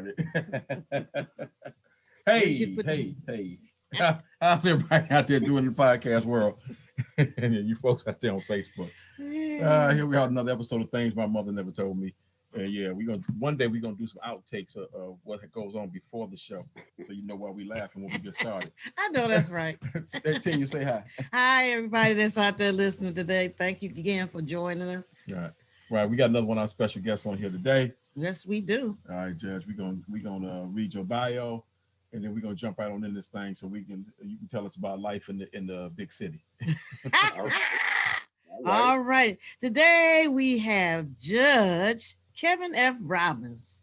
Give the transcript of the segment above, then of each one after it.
started. Hey. How's everybody out there doing in the podcast world? And you folks out there on Facebook. Here we are, another episode of Things My Mother Never Told Me. Yeah, one day we're gonna do some outtakes of what goes on before the show, so you know why we laughing when we get started. I know that's right. Tell you, say hi. Hi, everybody that's out there listening today. Thank you again for joining us. Right. We got another one of our special guests on here today. Yes, we do. All right, Judge. We're gonna read your bio, and then we're gonna jump right on in this thing, so you can tell us about life in the big city. All right. Today we have Judge Kevin F Robbins.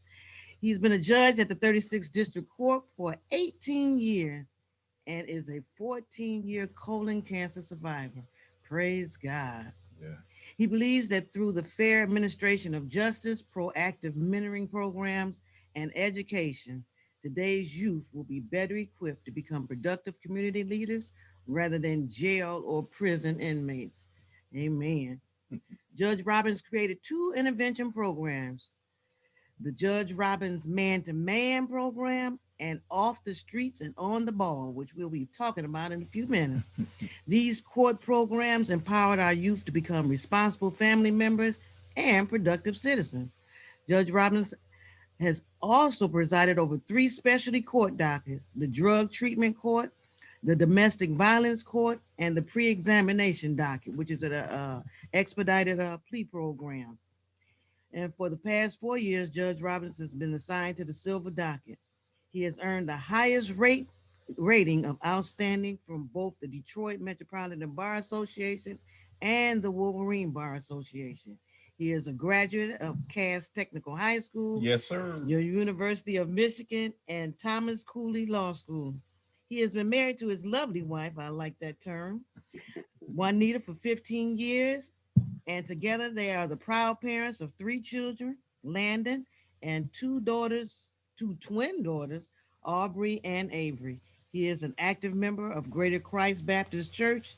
He's been a judge at the 36th District Court for 18 years and is a 14-year colon cancer survivor. Praise God. Yeah. He believes that through the fair administration of justice, proactive mentoring programs, and education, today's youth will be better equipped to become productive community leaders rather than jail or prison inmates. Amen. Judge Robbins created 2 intervention programs, the Judge Robbins Man-to-Man program and Off the Streets and On the Ball, which we'll be talking about in a few minutes. These court programs empowered our youth to become responsible family members and productive citizens. Judge Robbins has also presided over 3 specialty court dockets, the Drug Treatment Court, the Domestic Violence Court, and the Pre-Examination Docket, which is an expedited plea program. And for the past 4 years, Judge Robbins has been assigned to the Silver Docket. He has earned the highest rating of outstanding from both the Detroit Metropolitan Bar Association and the Wolverine Bar Association. He is a graduate of Cass Technical High School, Yes, sir. the University of Michigan, and Thomas Cooley Law School. He has been married to his lovely wife, I like that term, Juanita, for 15 years. And together they are the proud parents of 3 children, Landon, and 2 twin daughters, Aubrey and Avery. He is an active member of Greater Christ Baptist Church,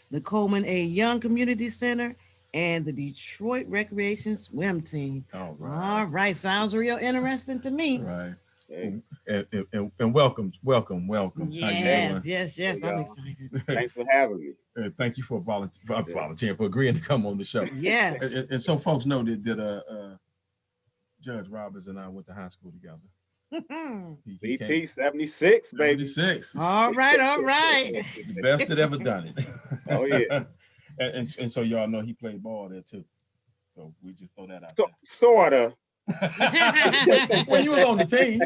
the Coleman A. Young Community Center, and the Detroit Recreation Swim Team. All right. Sounds real interesting to me. Right. And welcome. Yes. I'm excited. Thanks for having me. Thank you for volunteering, for agreeing to come on the show. Yes. And so folks know that Judge Robbins and I went to high school together. BT 76, baby. 76. All right. The best that ever done it. Oh, yeah. and so y'all know he played ball there too. So we just throw that out So, there. sort of. Well, you was on the team.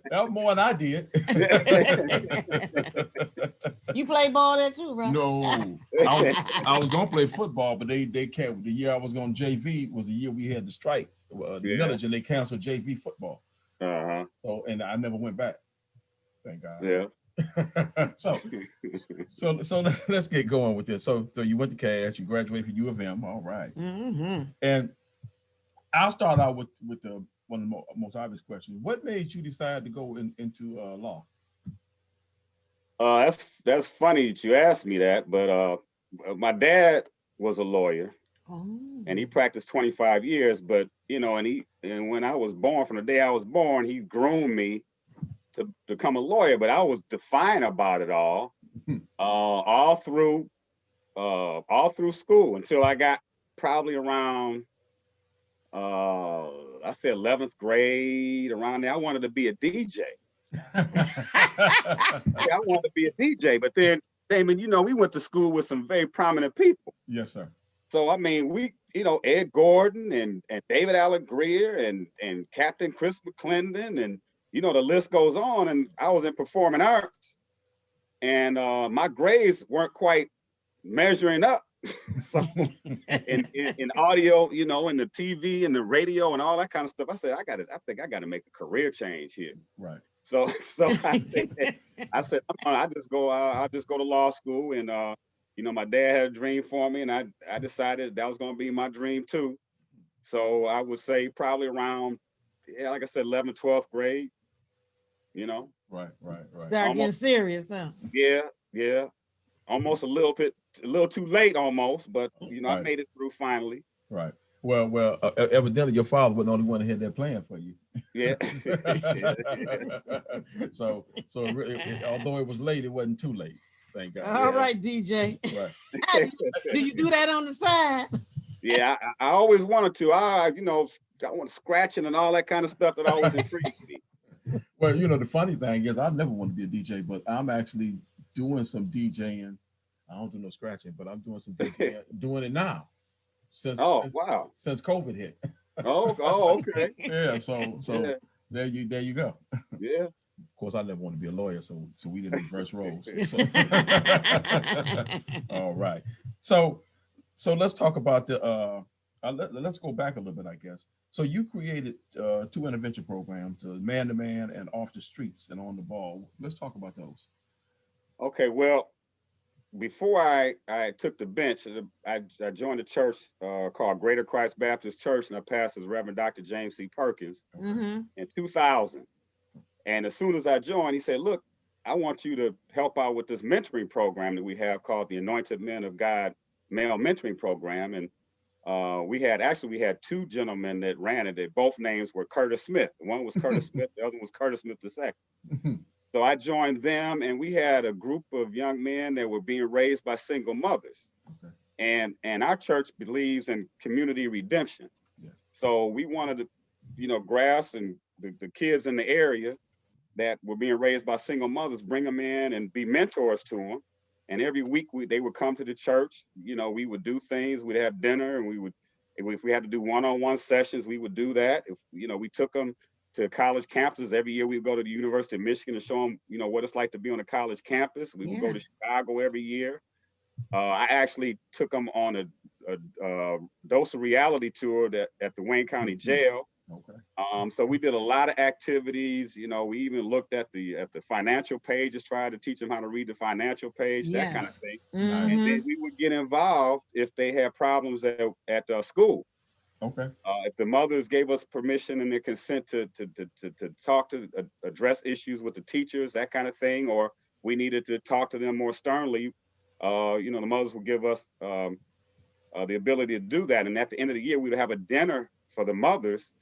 That was more than I did. You play ball there too, bro? No, I was gonna play football, but they can't. The year I was going JV was the year we had the strike, the millage, and they canceled JV football. So and I never went back. Thank God. Yeah. So let's get going with this. So you went to Cass, you graduated from U of M. All right. Mm-hmm. And I'll start out with the one of the most obvious questions. What made you decide to go into law? That's funny that you asked me that, but my dad was a lawyer, and he practiced 25 years. But and when I was born, from the day I was born, he groomed me to become a lawyer. But I was defiant about it all through school until I got probably around I said 11th grade, around there. I wanted to be a DJ. I wanted to be a DJ, but then, Damon, we went to school with some very prominent people. Yes, sir. So, I mean, we, Ed Gordon and David Allen Greer and Captain Chris McClendon, and, the list goes on. And I was in performing arts, and my grades weren't quite measuring up. So in audio, in the TV and the radio and all that kind of stuff, I said, I think I got to make a career change here. Right. So I said, I'll just go to law school. And, my dad had a dream for me, and I decided that was going to be my dream too. So I would say probably around, like I said, 11th, 12th grade, Right. Start getting serious, huh? Yeah. Almost a little too late almost, but, I made it through finally. Right. Evidently your father was the only one that had that plan for you. Yeah. So although it was late, it wasn't too late. Thank God. All right, DJ. Right. Do you do that on the side? Yeah, I always wanted to. I want scratching and all that kind of stuff that always intrigued me. Well, the funny thing is, I never want to be a DJ, but I'm actually doing some DJing. I don't do no scratching, but I'm doing some DJing, doing it now. Since COVID hit. Oh, okay. Yeah, so Yeah. there you go. Yeah. Of course, I never want to be a lawyer, so we didn't reverse roles. So. All right. So let's talk about the. Let's go back a little bit, I guess. So you created 2 intervention programs, man to man and off the streets and on the ball. Let's talk about those. Okay. Well, before I took the bench, I joined a church called Greater Christ Baptist Church, and I passed as Reverend Dr. James C. Perkins in 2000. And as soon as I joined, he said, "Look, I want you to help out with this mentoring program that we have called the Anointed Men of God Male Mentoring Program." And we had 2 gentlemen that ran it. Both names were Curtis Smith. One was Curtis Smith, the other one was Curtis Smith II. So I joined them, and we had a group of young men that were being raised by single mothers. Okay. And our church believes in community redemption. Yeah. So we wanted to, grasp and the kids in the area that were being raised by single mothers, bring them in and be mentors to them. And every week they would come to the church. We would do things. We'd have dinner, and if we had to do one-on-one sessions, we would do that. If we took them to college campuses every year, we would go to the University of Michigan to show them, what it's like to be on a college campus. We would go to Chicago every year. I actually took them on a dose of reality tour at the Wayne County Jail. Okay. So we did a lot of activities. We even looked at the financial pages, tried to teach them how to read the financial page, that kind of thing. Mm-hmm. And then we would get involved if they had problems at school. Okay. If the mothers gave us permission and their consent to talk to address issues with the teachers, that kind of thing, or we needed to talk to them more sternly, the mothers would give us the ability to do that. And at the end of the year, we would have a dinner for the mothers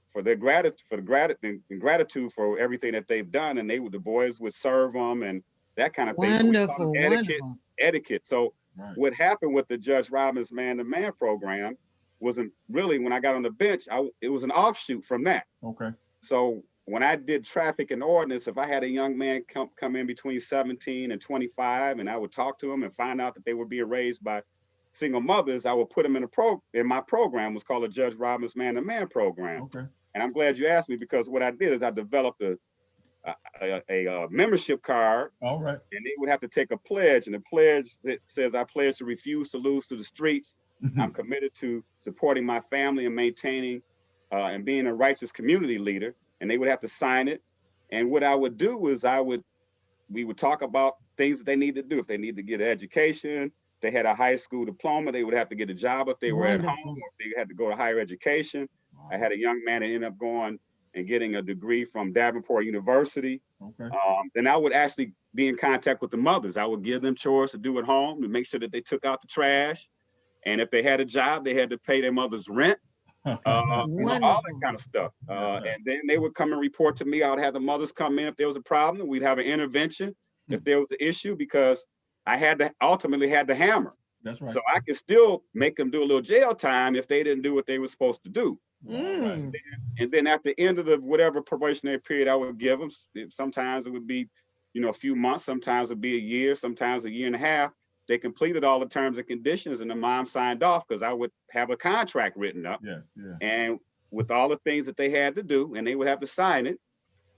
for their gratitude for everything that they've done, and the boys would serve them and that kind of thing. Wonderful, so etiquette. So what happened with the Judge Robbins Man-to-Man program wasn't really, when I got on the bench, it was an offshoot from that. Okay. So when I did traffic and ordinance, if I had a young man come in between 17 and 25, and I would talk to them and find out that they were being raised by single mothers, I would put them in my program. It was called the Judge Robbins Man-to-Man program. Okay. And I'm glad you asked me, because what I did is I developed a membership card. All right. And they would have to take a pledge, and the pledge that says, "I pledge to refuse to lose to the streets. I'm committed to supporting my family and maintaining and being a righteous community leader." And they would have to sign it. And what I would do is we would talk about things that they need to do. If they need to get an education, they had a high school diploma, they would have to get a job if they were at home, or if they had to go to higher education. Wow. I had a young man that ended up going and getting a degree from Davenport University. Okay. Then I would actually be in contact with the mothers. I would give them chores to do at home to make sure that they took out the trash. And if they had a job, they had to pay their mother's rent, all that kind of stuff. And then they would come and report to me. I would have the mothers come in if there was a problem. We'd have an intervention if there was an issue, because I ultimately had the hammer. That's right. So I could still make them do a little jail time if they didn't do what they were supposed to do. Right. And then at the end of whatever probationary period I would give them, sometimes it would be, a few months, sometimes it would be a year, sometimes a year and a half. They completed all the terms and conditions, and the mom signed off, because I would have a contract written up. And with all the things that they had to do, and they would have to sign it.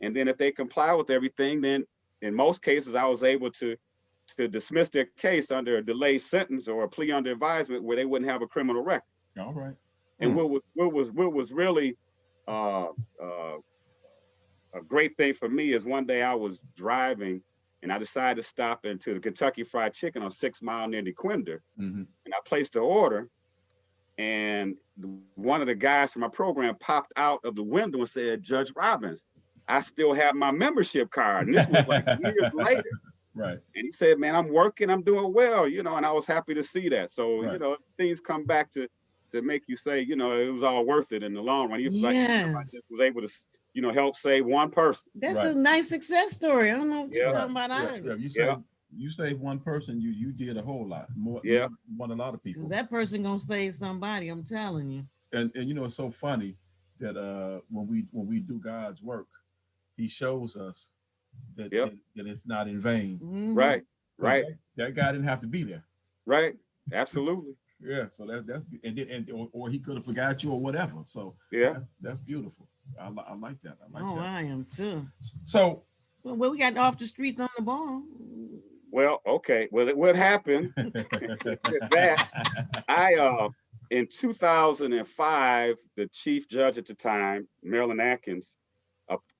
And then if they comply with everything, then in most cases, I was able to dismiss their case under a delayed sentence or a plea under advisement, where they wouldn't have a criminal record. All right. And what was really a great thing for me is one day I was driving, and I decided to stop into the Kentucky Fried Chicken on 6 Mile near DeQuinder. Mm-hmm. And I placed the order, and one of the guys from my program popped out of the window and said, "Judge Robbins, I still have my membership card." And this was like years later. Right. And he said, "Man, I'm working, I'm doing well," and I was happy to see that. So, right. Things come back to to make you say, you know, it was all worth it in the long run. Even like I Yes. just was able to, you know, help save one person. That's Right. a nice success story. I don't know what you're Yeah. talking about. Yeah, you save one person, you did a whole lot more. Yeah. More than a lot of people. Because that person gonna save somebody, I'm telling you. And you know, it's so funny that when we do God's work, He shows us that Yep. that it's not in vain. Mhm. Right. 'Cause Right. that guy didn't have to be there. Right. Absolutely. Yeah, so that's or he could have forgot you or whatever. So Yeah. that's beautiful. I like that. I like Oh, that. I am too. So Well, we got off the streets on the ball. Well, okay. Well, what happened with that? I in 2005, the chief judge at the time, Marilyn Atkins,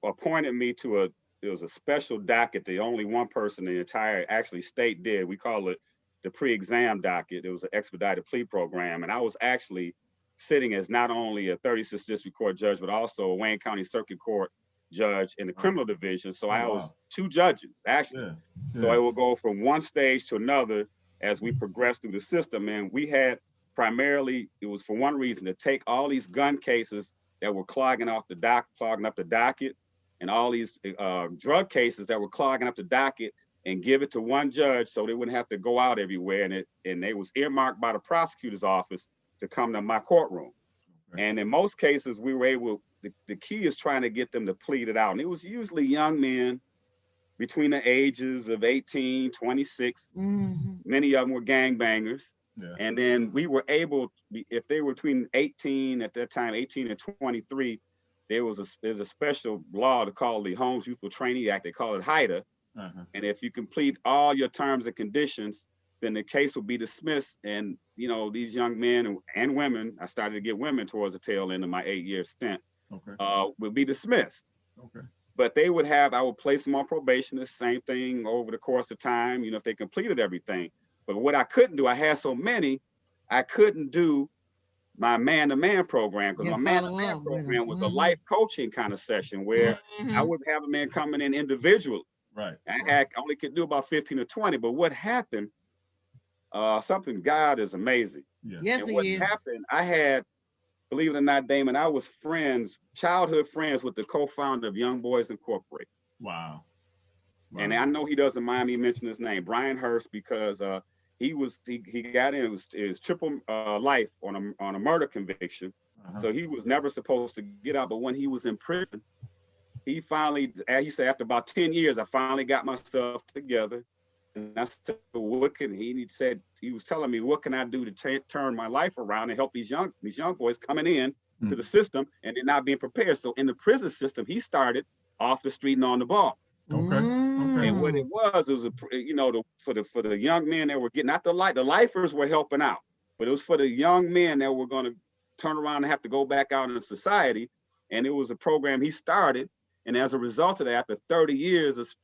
appointed me to it was a special docket that only one person in the entire actually state did. We call it the pre-exam docket. It was an expedited plea program. And I was actually sitting as not only a 36th District Court judge, but also a Wayne County Circuit Court judge in the criminal division. So I was two judges, actually. Yeah. So it will go from one stage to another as we progress through the system. And we had primarily, it was for one reason, to take all these gun cases that were clogging up the docket, and all these drug cases that were clogging up the docket, and give it to one judge so they wouldn't have to go out everywhere. And they was earmarked by the prosecutor's office to come to my courtroom. Okay. And in most cases, we were able, the key is trying to get them to plead it out. And it was usually young men between the ages of 18, 26. Mm-hmm. Many of them were gangbangers. Yeah. And then we were able, if they were between 18 at that time, 18 and 23, there's a special law called the Homes Youthful Trainee Act. They call it HIDA. Uh-huh. And if you complete all your terms and conditions, then the case will be dismissed. And, you know, these young men and women, I started to get women towards the tail end of my 8-year stint, will be dismissed. Okay. But they would I would place them on probation, the same thing over the course of time, you know, if they completed everything. But what I couldn't do, I had so many, I couldn't do my man-to-man program, because my man-to-man program was a life coaching kind of session where I would have a man coming in individually. Right. I only could do about 15 or 20, but what happened, something, God is amazing. Yeah. Yes, and what happened, I had, believe it or not, Damon, I was childhood friends with the co-founder of Young Boys Incorporated. Wow. And I know he doesn't mind me mentioning his name, Brian Hurst, because he got in, it was triple life on a murder conviction. Uh-huh. So he was never supposed to get out. But when he was in prison, he said, after about 10 years, I finally got myself together. And I said, he said, he was telling me, what can I do to turn my life around and help these young boys coming in to the system and they're not being prepared. So in the prison system, he started off the street and on the ball. Okay. And what it was for the young men that were getting, not the lifers were helping out, but it was for the young men that were going to turn around and have to go back out into society. And it was a program he started. And as a result of that, after 30 years of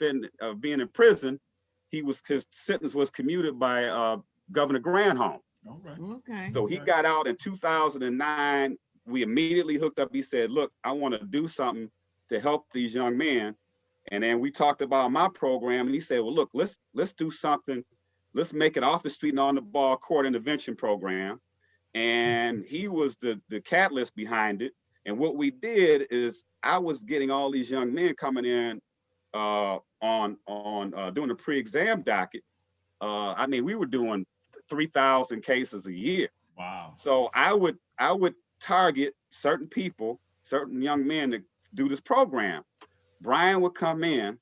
being in prison, his sentence was commuted by Governor Granholm. All right. Okay. So he got out in 2009. We immediately hooked up. He said, look, I want to do something to help these young men. And then we talked about my program, and he said, well, look, let's do something. Let's make it off the street and on the ball court intervention program. And he was the catalyst behind it. And what we did is I was getting all these young men coming in on doing a pre-exam docket. I mean, we were doing 3,000 cases a year. Wow. So I would target certain people, certain young men to do this program. Brian would come in,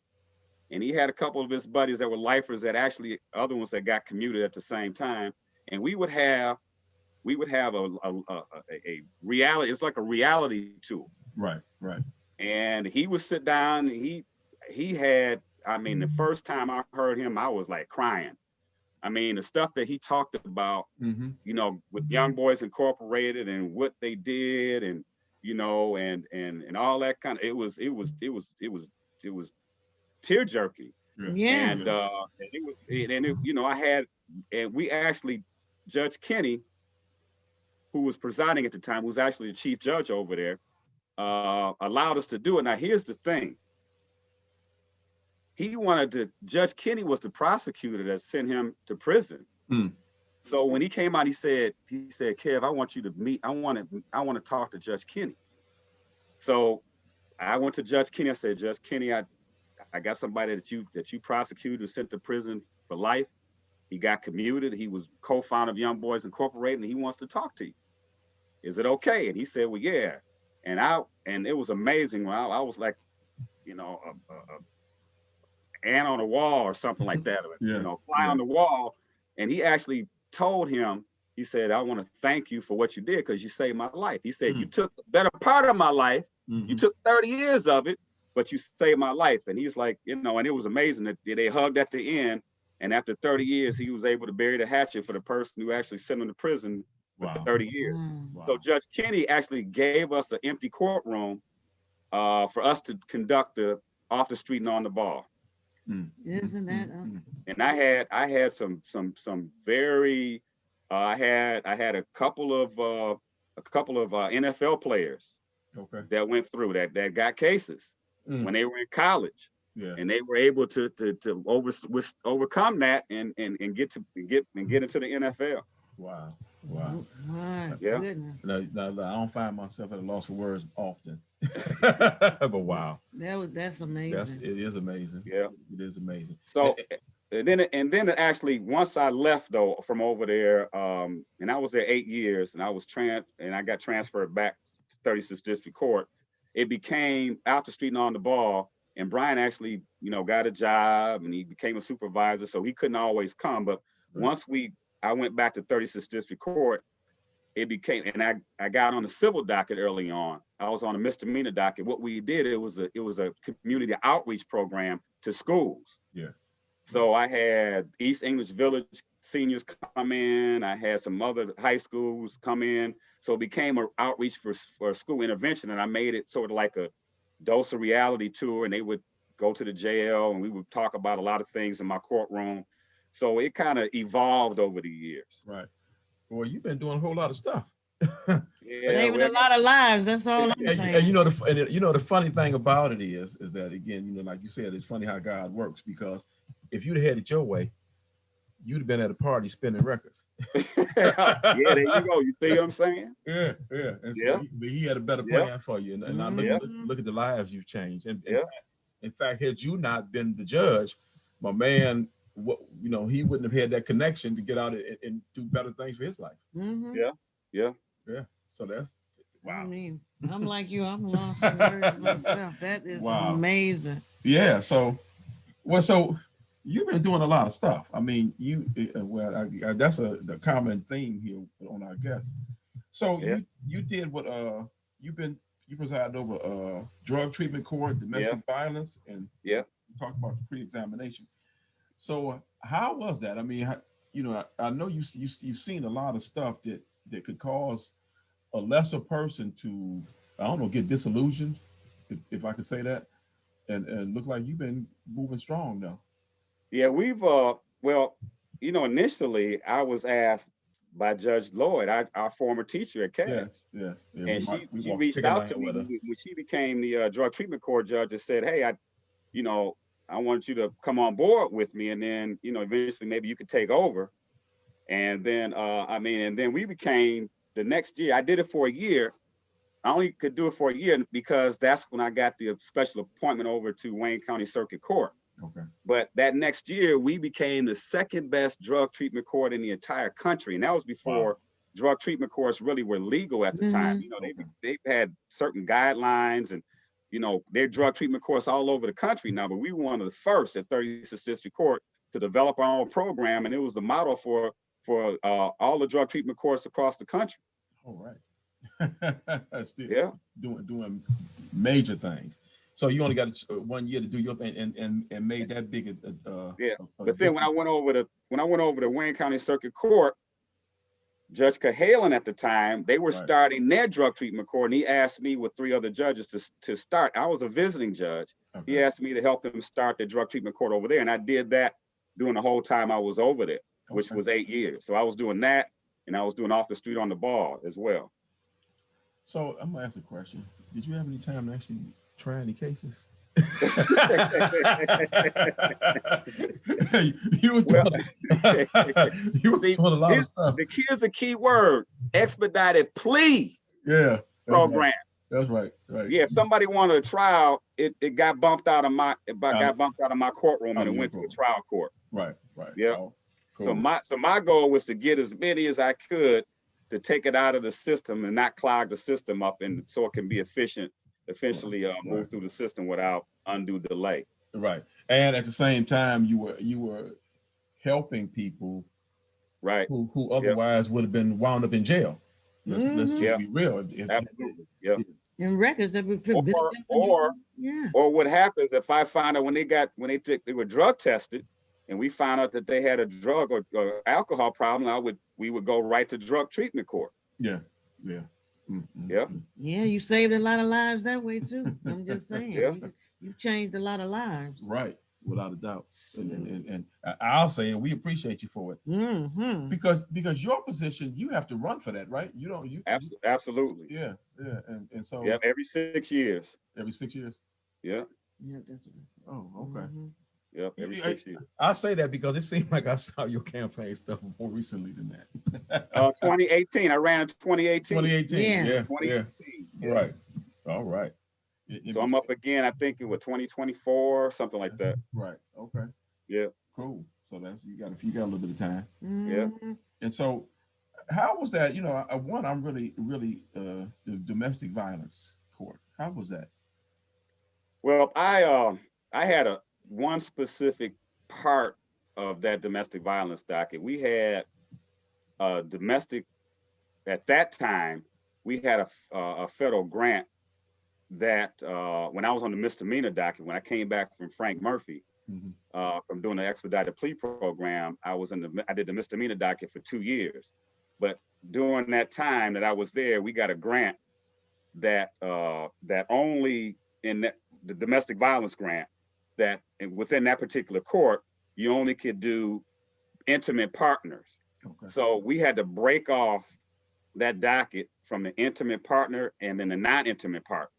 and he had a couple of his buddies that were lifers that actually other ones that got commuted at the same time. And we would have a reality. It's like a reality tool. Right. And he would sit down. He had. I mean, the first time I heard him, I was like crying. I mean, the stuff that he talked about, you know, with Young Boys Incorporated and what they did, and you know, and all that kind of. It was tear jerking. Yeah. And I had, and we actually, Judge Kenny, who was presiding at the time, who was actually the chief judge over there, allowed us to do it. Now, here's the thing. Judge Kenny was the prosecutor that sent him to prison. So when he came out, he said, Kev, I want you to meet. I want to talk to Judge Kenny. So I went to Judge Kenny. I said, Judge Kenny, I got somebody that you prosecuted and sent to prison for life. He got commuted. He was co-founder of Young Boys Incorporated, and he wants to talk to you. Is it okay? And he said, well, yeah. And it was amazing. I was like, you know, a ant on a wall or something like that. Yeah, you know, fly yeah. on the wall. And he actually told him, he said, I want to thank you for what you did because you saved my life. He said, you took the better part of my life. You took 30 years of it, but you saved my life. And he's like, you know, and it was amazing that they hugged at the end. And after 30 years, he was able to bury the hatchet for the person who actually sent him to prison for 30 years. Wow. So Judge Kenny actually gave us an empty courtroom for us to conduct the off the street and on the ball. Isn't that awesome? And I had some very I had a couple of NFL players that went through that got cases when they were in college. Yeah. And they were able to overcome that and get into the NFL. Wow. Wow. My Yeah. goodness. No, I don't find myself at a loss for words often. But wow. That's amazing. It is amazing. Yeah. It is amazing. So and then actually once I left though from over there, and I was there 8 years, and I got transferred back to 36th District Court. It became Out the Street and On the Ball. And Brian actually, you know, got a job and he became a supervisor, so he couldn't always come. But once I went back to 36th District Court, it became, and I got on the civil docket early on. I was on a misdemeanor docket. What we did, it was a community outreach program to schools. Yes. So I had East English Village seniors come in. I had some other high schools come in. So it became an outreach for school intervention, and I made it sort of like a dose of reality tour, and they would go to the jail and we would talk about a lot of things in my courtroom. So it kind of evolved over the years. Right. Well, you've been doing a whole lot of stuff. Saving a lot of lives. That's all I'm saying. And you know the funny thing about it is that, again, you know, like you said, it's funny how God works, because if you'd had it your way, you'd have been at a party spinning records. Yeah, there you go. You see what I'm saying? Yeah. And so he had a better plan for you. And now look at the lives you've changed. And in fact, had you not been the judge, my man, he wouldn't have had that connection to get out and do better things for his life. Yeah. So that's wow. I mean, I'm like you. I'm lost in words myself. That is amazing. Yeah. So you've been doing a lot of stuff. I mean, that's the common theme here on our guests. So you did what you presided over drug treatment court, domestic violence, and you talked about the pre-examination. So how was that? I mean, I know you've seen a lot of stuff that could cause a lesser person to, I don't know, get disillusioned, if I could say that, and look like you've been moving strong now. Yeah, we've initially I was asked by Judge Lloyd, our former teacher at Cass. Yes. And she reached out to me when she became the drug treatment court judge and said, hey, I want you to come on board with me, and then, eventually maybe you could take over. And then, and then we became, the next year, I did it for a year. I only could do it for a year because that's when I got the special appointment over to Wayne County Circuit Court. Okay. But that next year, we became the second best drug treatment court in the entire country. And that was before drug treatment courts really were legal at the time. They've had certain guidelines and, their drug treatment courts all over the country now, but we were one of the first at 36th District Court to develop our own program. And it was the model for all the drug treatment courts across the country. All right. Doing major things. So you only got 1 year to do your thing and made that big. But then when I went over to Wayne County Circuit Court, Judge Cahalan at the time, they were starting their drug treatment court, and he asked me with 3 other judges to start. I was a visiting judge. Okay. He asked me to help him start the drug treatment court over there, and I did that during the whole time I was over there, which was 8 years. So I was doing that, and I was doing off the street on the ball as well. So I'm gonna ask a question. Did you have any time to actually try any cases? You were Well, you were see, doing a lot of stuff. here's the key word: expedited plea Yeah, program. That's right. Right. Yeah, if somebody wanted a trial, it got bumped out of my courtroom and it went to a trial court. Right. Right. Yeah. Oh, So cool. my goal was to get as many as I could to take it out of the system and not clog the system up, and so it can be efficiently move through the system without undue delay. Right. And at the same time, you were helping people, right, who otherwise would have been wound up in jail. Let's just be real. Absolutely. Yeah. And records that would prevent or what happens if I find out when they were drug tested and we found out that they had a drug or alcohol problem, we would go right to drug treatment court. Yeah. Yeah. Mm-hmm. Yeah. Yeah, you saved a lot of lives that way too. I'm just saying. Yeah. You've changed a lot of lives. Right, without a doubt. And I'll say, and we appreciate you for it. Mm-hmm. Because your position, you have to run for that, right? Absolutely. Yeah. And so every 6 years. Every 6 years? Yeah. Yeah, that's what I said. Oh, okay. Mm-hmm. Yep, every 6 years. I say that because it seemed like I saw your campaign stuff more recently than that. 2018. I ran in 2018. 2018. Yeah. 2018. Yeah. Right. All right. So I'm up again, I think it was 2024, something like that. Right. Okay. Yeah. Cool. So you got a little bit of time. Mm-hmm. Yeah. And so how was that? I'm really the domestic violence court. How was that? Well, I had one specific part of that domestic violence docket. We had domestic at that time. We had a federal grant that when I was on the misdemeanor docket, when I came back from Frank Murphy from doing the expedited plea program, I did the misdemeanor docket for 2 years. But during that time that I was there, we got a grant that only in the domestic violence grant that within that particular court, you only could do intimate partners. Okay. So we had to break off that docket from the intimate partner and then the non-intimate partner.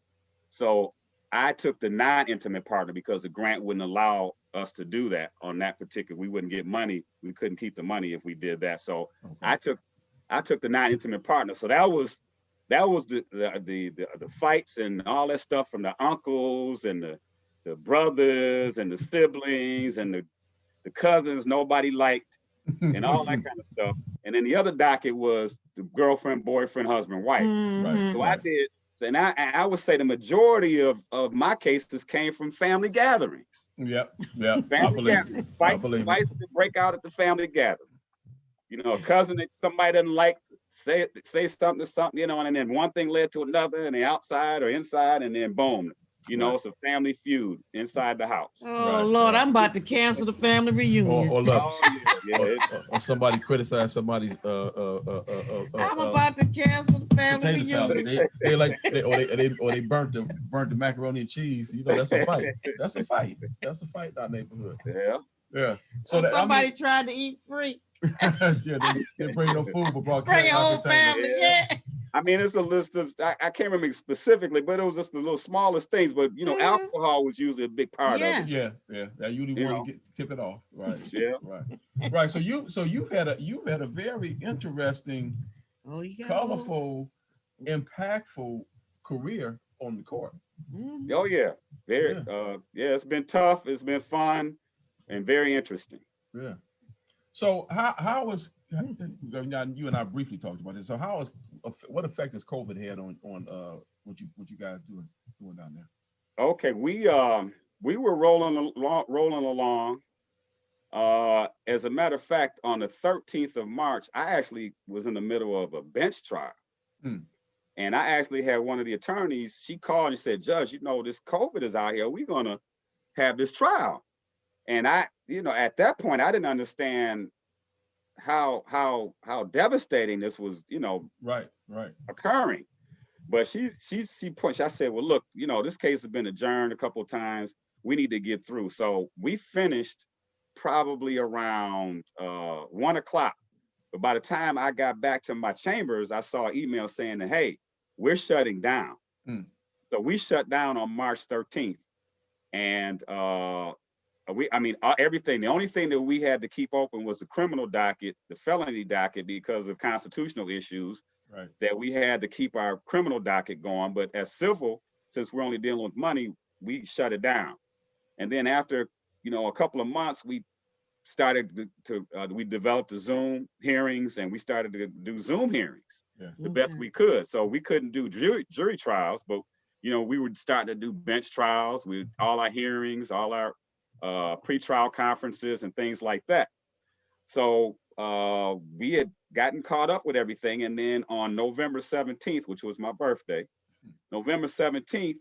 So I took the non-intimate partner because the grant wouldn't allow us to do that on that particular. We wouldn't get money. We couldn't keep the money if we did that. So I took the non-intimate partner. So that was the fights and all that stuff from the uncles and the brothers and the siblings and the cousins nobody liked and all that kind of stuff. And then the other docket was the girlfriend, boyfriend, husband, wife. Right. So I did. And I would say the majority of my cases came from family gatherings. Yep. Family gatherings. Fights that break out at the family gathering. A cousin that somebody doesn't like, say something to something, and then one thing led to another, and the outside or inside, and then boom, it's a family feud inside the house. Oh Lord, I'm about to cancel the family reunion. Or somebody criticize somebody's I'm about to cancel the family reunion. They burnt the macaroni and cheese. That's a fight. That's a fight in our neighborhood. Yeah. So somebody tried to eat free. Yeah, they bring no food, but brought bring your whole family. Yeah. I mean, it's a list of I can't remember specifically, but it was just the little smallest things. But alcohol was usually a big part of it. Yeah. That usually want to tip it off, right? Yeah. Right. So you've had a very interesting, colorful, impactful career on the court. Mm-hmm. Oh yeah, very. It's been tough. It's been fun, and very interesting. Yeah. So how was you and I briefly talked about this? So what effect has COVID had on what you guys doing down there? Okay, we were rolling along. As a matter of fact, on the 13th of March, I actually was in the middle of a bench trial, and I actually had one of the attorneys. She called and said, "Judge, this COVID is out here. We're gonna have this trial." And I, at that point, I didn't understand how devastating this was, right, occurring. But she pushed. I said, well, look, this case has been adjourned a couple of times. We need to get through. So we finished probably around 1 o'clock. But by the time I got back to my chambers, I saw an email saying that, hey, we're shutting down. So we shut down on March 13th. And everything. The only thing that we had to keep open was the criminal docket, the felony docket, because of constitutional issues. Right. That we had to keep our criminal docket going. But as civil, since we're only dealing with money, we shut it down. And then after, a couple of months, we started we developed the Zoom hearings, and we started to do Zoom hearings the best we could. So we couldn't do jury trials, but we would start to do bench trials with all our hearings, all our pre-trial conferences and things like that. So we had gotten caught up with everything. And then on November 17th, which was my birthday, November 17th,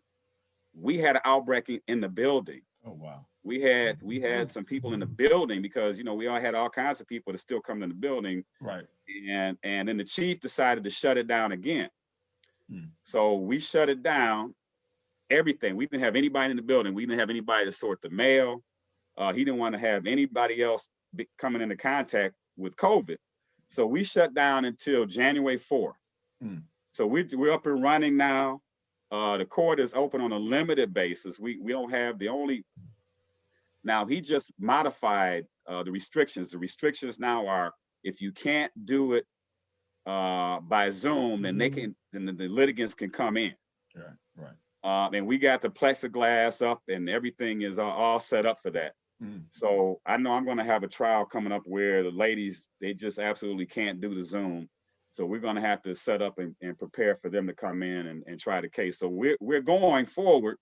we had an outbreak in the building. Oh, wow. We had some people in the building because, we all had all kinds of people that still come in the building. Right. And then the chief decided to shut it down again. So we shut it down, everything. We didn't have anybody in the building. We didn't have anybody to sort the mail. He didn't want to have anybody else coming into contact with COVID. So we shut down until January 4th. So we're up and running now. The court is open on a limited basis. We don't have now he just modified the restrictions. The restrictions now are, if you can't do it by Zoom, then the litigants can come in. Right. And we got the plexiglass up and everything is all set up for that. So I know I'm going to have a trial coming up where the ladies, they just absolutely can't do the Zoom. So we're going to have to set up and prepare for them to come in and try the case. So we're going forward,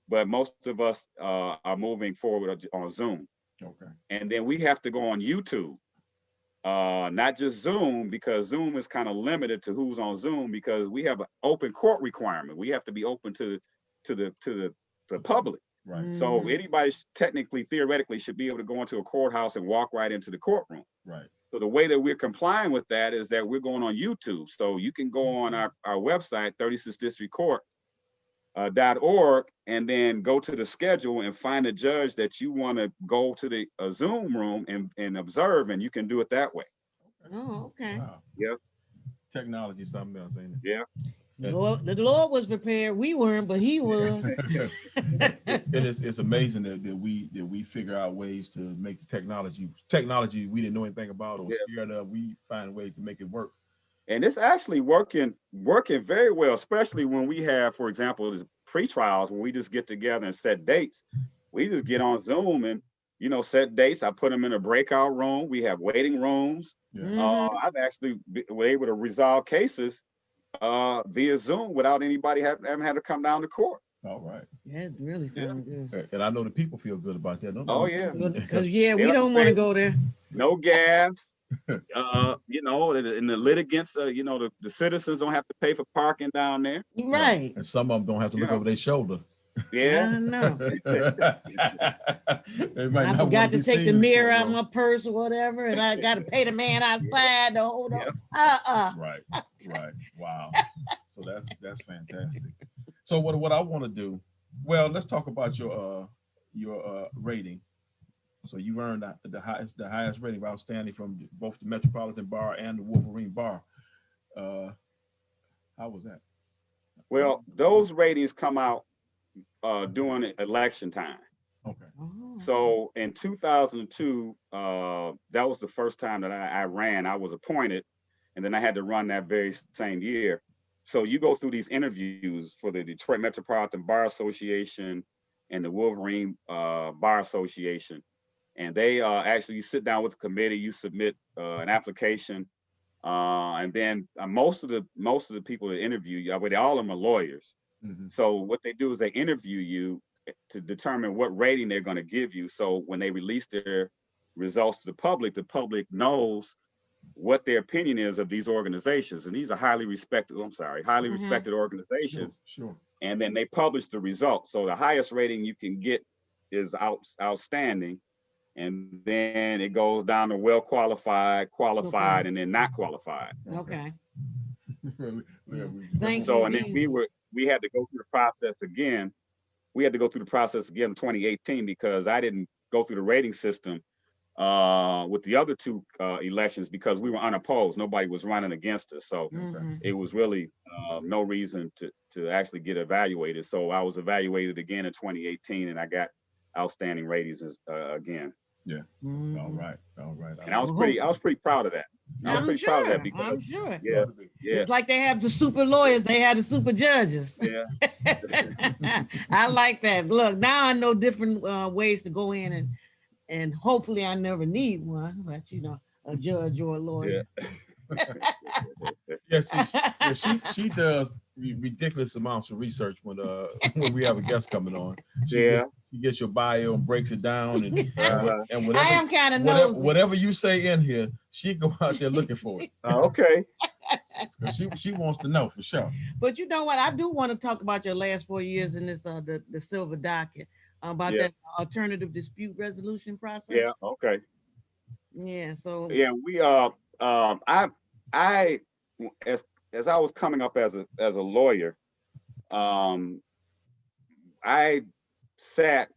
but most of us are moving forward on Zoom. Okay. And then we have to go on YouTube, not just Zoom, because Zoom is kind of limited to who's on Zoom, because we have an open court requirement. We have to be open to the public. Right. So anybody technically, theoretically, should be able to go into a courthouse and walk right into the courtroom. Right. So the way that we're complying with that is that we're going on YouTube. So you can go on our website, 36th District Court .org, and then go to the schedule and find a judge that you want to go to the Zoom room and observe, and you can do it that way. Oh, okay. Wow. Yeah. Technology is something else, ain't it? Yeah. The Lord was prepared. We weren't, but he was. It's amazing that we figure out ways to make the technology we didn't know anything about or scared of. We find ways to make it work. And it's actually working very well, especially when we have, for example, the pre-trials, when we just get together and set dates. We just get on Zoom and, set dates. I put them in a breakout room. We have waiting rooms. Yeah. I've actually been able to resolve cases via Zoom without anybody having had to come down to court. All right. That really sounds good. And I know the people feel good about that, don't they? Oh yeah. Because we don't want to go there. No gas. And the litigants, the citizens don't have to pay for parking down there. Right. And some of them don't have to look over their shoulder. Yeah. I know. I forgot to take the mirror out of my purse or whatever, and I got to pay the man outside to hold up. Right. Wow. So that's fantastic. So what I want to do, well, let's talk about your rating. So you earned the highest rating of outstanding from both the Metropolitan Bar and the Wolverine Bar. How was that? Well, those ratings come out during election time. Okay. So in 2002, that was the first time that I ran. I was appointed, and then I had to run that very same year. So you go through these interviews for the Detroit Metropolitan Bar Association and the Wolverine Bar Association. And they actually, you sit down with the committee, you submit an application, and then most of the people that interview you, all of them are lawyers. Mm-hmm. So what they do is they interview you to determine what rating they're going to give you. So when they release their results to the public knows what their opinion is of these organizations. And these are highly respected organizations. Sure. And then they publish the results. So the highest rating you can get is outstanding. And then it goes down to well qualified, Okay. and then not qualified. Okay. So, and then we had to go through the process again. We had to go through the process again in 2018 because I didn't go through the rating system with the other two elections because we were unopposed. Nobody was running against us. So it was really no reason to actually get evaluated. So I was evaluated again in 2018 and I got outstanding ratings again. Yeah. Mhm. All right. And I was Well, pretty proud of that. I was I'm pretty proud of that sure. because I'm sure. yeah, yeah, It's like they have the super lawyers, they have the super judges. yeah. I like that. Look, now I know different ways to go in and hopefully I never need one, but a judge or a lawyer. Yes, she does ridiculous amounts of research when when we have a guest coming on. Yeah. She gets your bio and breaks it down Uh-huh. and I whatever am kind of whatever, nosy. whatever you say in here, she go out there looking for it. Okay. 'Cause she wants to know for sure. But you know what? I do want to talk about your last 4 years in this the silver docket about Yeah. that alternative dispute resolution process. Yeah. Okay. Yeah. So Yeah. I as I was coming up as a lawyer, um, I sat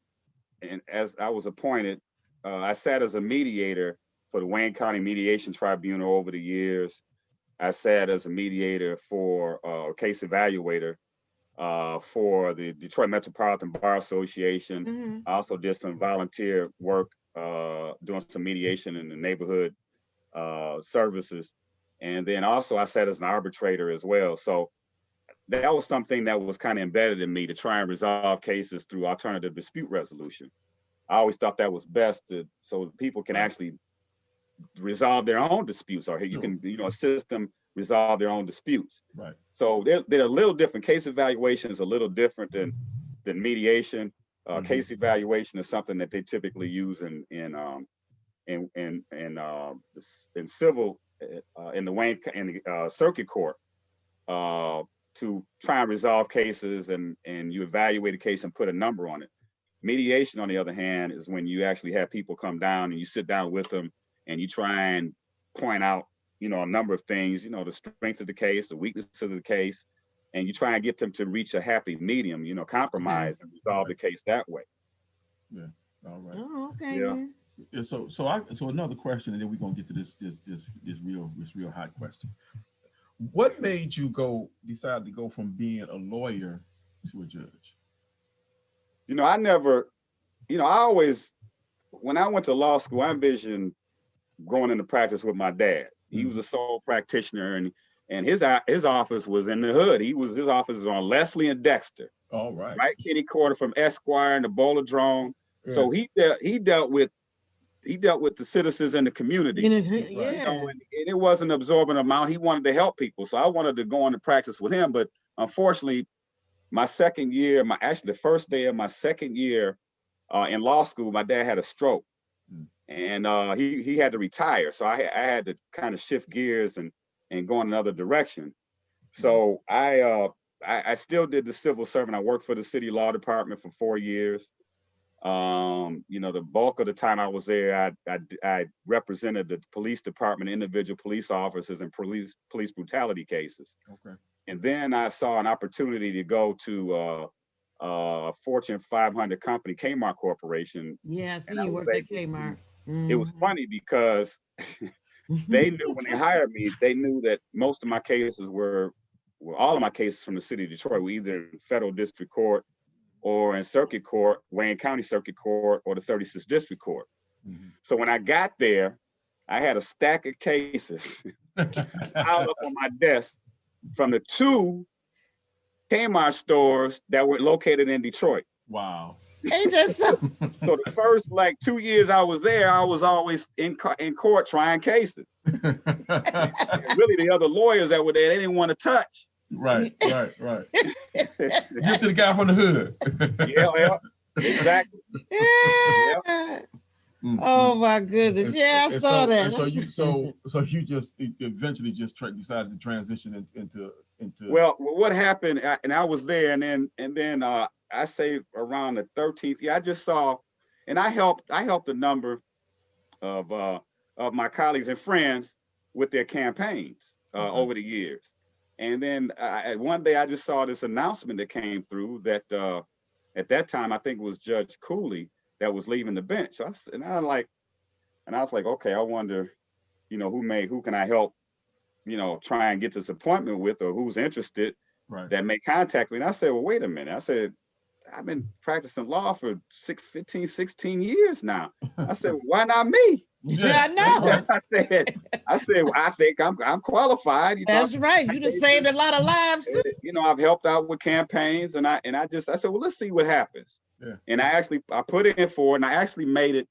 and as I was appointed, I sat as a mediator for the Wayne County Mediation Tribunal over the years. I sat as a mediator for case evaluator for the Detroit Metropolitan Bar Association. mhm. I also did some volunteer work doing some mediation in the neighborhood services. And then also I sat as an arbitrator as well. So that was something that was kind of embedded in me to try and resolve cases through alternative dispute resolution. I always thought that was best so people can actually resolve their own disputes, or you can assist them resolve their own disputes. Right. So they're a little different. Case evaluation is a little different than mediation. Case evaluation is something that they typically use in civil in the Wayne circuit court to try and resolve cases, and you evaluate a case and put a number on it. Mediation, on the other hand, is when you actually have people come down and you sit down with them and you try and point out, a number of things, the strength of the case, the weakness of the case, and you try and get them to reach a happy medium, compromise and resolve the case that way. Yeah. All right. Oh, okay. Yeah. Man. Yeah, so another question, and then we're gonna get to this real hot question. What made you decide to go from being a lawyer to a judge? I always, when I went to law school, I envisioned going into practice with my dad. He was a sole practitioner, and his office was in the hood. His office is on Leslie and Dexter. All right. Right, kitty corner from Esquire and the Bowlerdrome. Yeah. So he dealt with the citizens in the community. Yeah. And it wasn't an absorbent amount. He wanted to help people. So I wanted to go into practice with him. But unfortunately, my second year, the first day of my second year in law school, my dad had a stroke. And he had to retire. So I had to kind of shift gears and go in another direction. So I still did the civil servant. I worked for the city law department for 4 years. The bulk of the time I was there, I represented the police department, individual police officers, and police brutality cases. Okay. And then I saw an opportunity to go to Fortune 500 company, Kmart Corporation. Yeah, I see you worked at Kmart. It was funny because they knew when they hired me, they knew that most of my cases all of my cases from the city of Detroit were either in federal district court or in circuit court, Wayne County Circuit Court, or the 36th District Court. Mm-hmm. So when I got there, I had a stack of cases piled up on my desk from the 2 Kmart stores that were located in Detroit. Wow. So the first 2 years I was there, I was always in court trying cases. Really, the other lawyers that were there, they didn't want to touch. Right. Get to the guy from the hood. Yeah, exactly. Yeah. Oh my goodness! Yeah, I saw that. So you just eventually just decided to transition into. Well, what happened? And I was there, and then I say around the 13th year, I just saw, and I helped a number of my colleagues and friends with their campaigns over the years. And then one day I just saw this announcement that came through that at that time I think it was Judge Cooley that was leaving the bench. I was like, okay, I wonder, who can I help, try and get this appointment with, or who's interested that may contact me. And I said, well, wait a minute. I said, I've been practicing law for 16 years now. I said, why not me? Yeah, I know. I think I'm qualified. You know, That's right. You just saved a lot of lives too. you know, I've helped out with campaigns, and I said, well, let's see what happens. Yeah. And I put in for, and I actually made it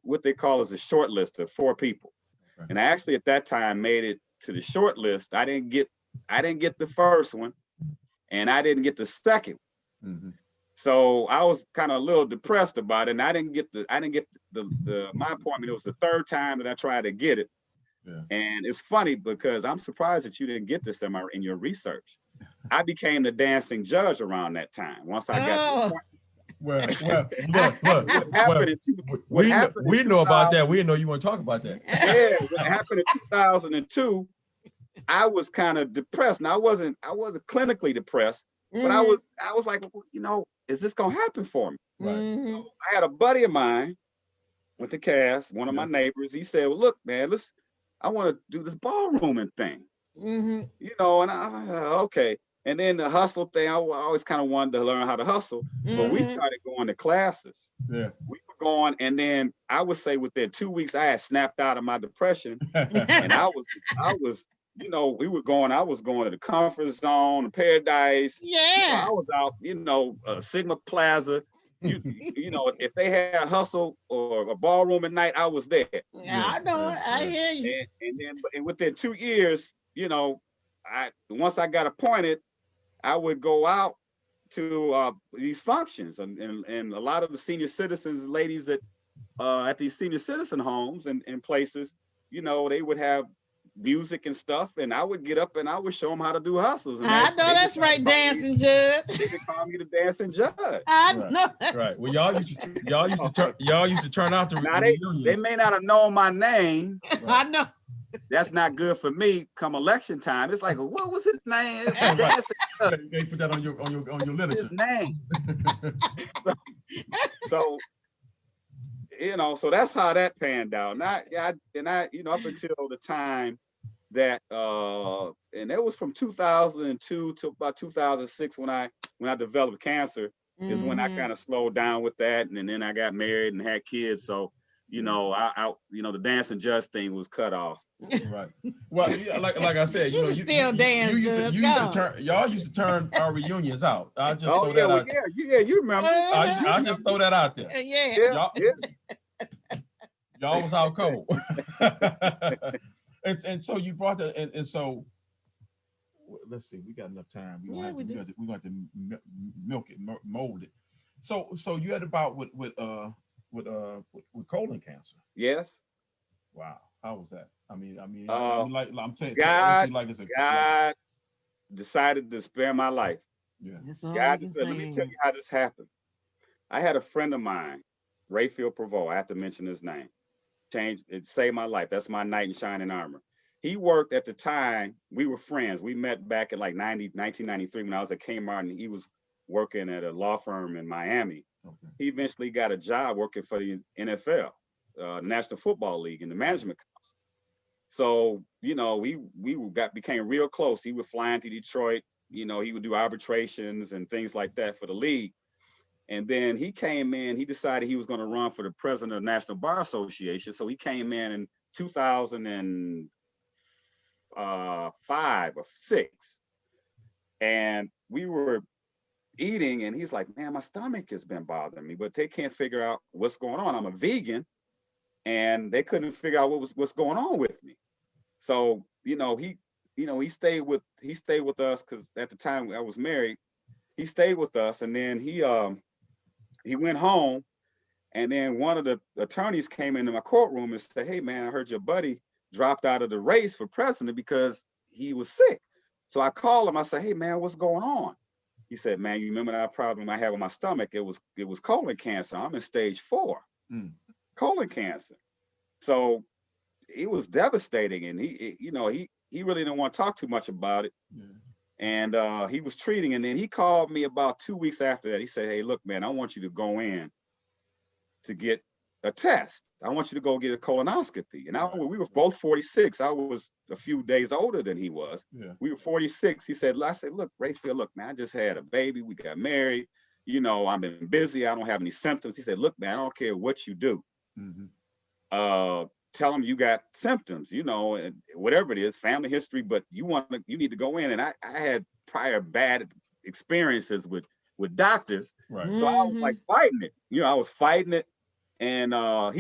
what they call as a short list of 4 people. Okay. And I actually at that time made it to the short list. I didn't get the first one, and I didn't get the second. Mm-hmm. So I was kind of a little depressed about it, and I didn't get my appointment. It was the 3rd time that I tried to get it. Yeah. And it's funny because I'm surprised that you didn't get this in your research. I became the dancing judge around that time. Once I got the appointment. We know about that. We didn't know you want to talk about that. Yeah, what happened in 2002, I was kind of depressed. Now I wasn't clinically depressed, but I was like, well, you know, is this gonna happen for me? Right. Mm-hmm. So I had a buddy of mine with the cast, one of my neighbors. He said, well, look, man, I want to do this ballrooming thing. Mm-hmm. You know, and okay. And then the hustle thing, I always kind of wanted to learn how to hustle, but we started going to classes. Yeah. We were going, and then I would say within 2 weeks, I had snapped out of my depression, and I was, you know, I was going to the Comfort Zone, Paradise. Yeah. You know, I was out, you know, Sigma Plaza. You know, if they had a hustle or a ballroom at night, I was there. Yeah, I know it. I hear you. And then within 2 years, you know, once I got appointed, I would go out to these functions, and a lot of the senior citizens, ladies at these senior citizen homes and places, you know, they would have music and stuff, and I would get up and I would show them how to do hustles. And I know that's right, dancing judge. They would call me the dancing judge. I know. Right. Well, y'all used to turn out the now reunions. they may not have known my name. Right. I know. That's not good for me come election time. It's like, what was his name? They put that on your literature. His name. So you know, so that's how that panned out. And I you know, up until the time that and it was from 2002 to about 2006 when I developed cancer is when I kind of slowed down with that, and then I got married and had kids. So you know, I you know, the dancing judge thing was cut off. Right. Well, yeah, like I said, you know, y'all used to turn our reunions out. I just throw that out. Yeah, you remember. I just throw that out there. Yeah. Y'all was out cold. and so you brought that, and so let's see, we got enough time. We're gonna have to milk it, mold it. So you had about with colon cancer. Yes. Wow. How was that? I mean, like I'm saying, God God decided to spare my life. Yeah. God just said, let me tell you how this happened. I had a friend of mine, Rayfield Prevost. I have to mention his name. It saved my life. That's my knight in shining armor. He worked at the time. We were friends. We met back in like 1993 when I was at Kmart, and he was working at a law firm in Miami. Okay. He eventually got a job working for the NFL, National Football League, in the management council. So, you know, we became real close. He would fly into Detroit. You know, he would do arbitrations and things like that for the league. And then he came in, he decided he was going to run for the president of the National Bar Association. So he came in 2005 or 6. And we were eating, and he's like, man, my stomach has been bothering me, but they can't figure out what's going on. I'm a vegan, and they couldn't figure out what's going on with me. So, you know, he stayed with us, because at the time I was married. He stayed with us, and then he went home, and then one of the attorneys came into my courtroom and said, hey man, I heard your buddy dropped out of the race for president because he was sick. So I called him. I said, hey man, what's going on? He said, man, you remember that problem I had with my stomach? It was colon cancer. I'm in stage 4 colon cancer. So it was devastating, and he really didn't want to talk too much about it. Yeah. And he was treating, and then he called me about 2 weeks after that. He said, hey, look, man, I want you to go in to get a test. I want you to go get a colonoscopy. And we were both 46. I was a few days older than he was. Yeah. We were 46. I said, look, Rayfield, look, man, I just had a baby. We got married. I've been busy. I don't have any symptoms. He said, look, man, I don't care what you do. Mm-hmm. Tell them you got symptoms, and whatever it is, family history, but you need to go in. And I had prior bad experiences with doctors. Right. So I was like fighting it. I was fighting it. And I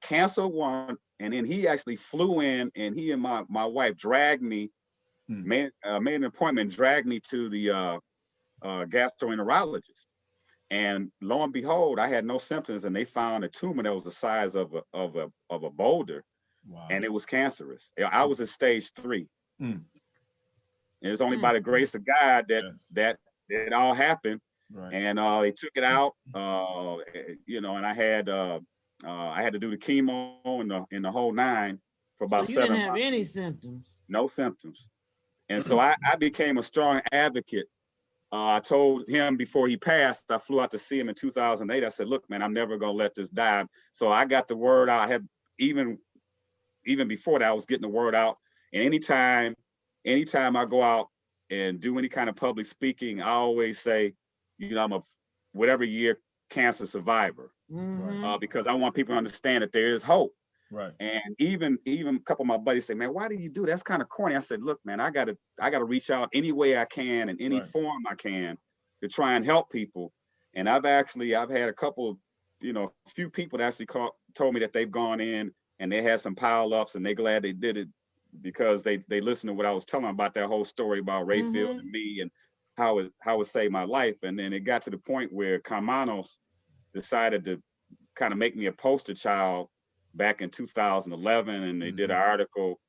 canceled one, and then he actually flew in, and he and my wife dragged me, made an appointment, dragged me to the gastroenterologist. And lo and behold, I had no symptoms, and they found a tumor that was the size of a boulder. Wow. And it was cancerous. I was at stage 3. Mm. And it's only by the grace of God that it all happened. Right. And they took it out, and I had to do the chemo and the whole 9 for about 7 months. You didn't have any symptoms. No symptoms. And so I became a strong advocate. I told him before he passed, I flew out to see him in 2008. I said, look, man, I'm never going to let this die. So I got the word out. I had even before that, I was getting the word out. And anytime I go out and do any kind of public speaking, I always say, I'm a whatever year cancer survivor, because I want people to understand that there is hope. Right. And even a couple of my buddies say, man, why do you do that? That's kind of corny. I said, look, man, I gotta reach out any way I can, in any form I can, to try and help people. And I've had a couple, a few people that actually told me that they've gone in and they had some pile-ups, and they're glad they did it because they listened to what I was telling them about that whole story about Rayfield and me, and how it saved my life. And then it got to the point where Kamanos decided to kind of make me a poster child back in 2011, and they did an article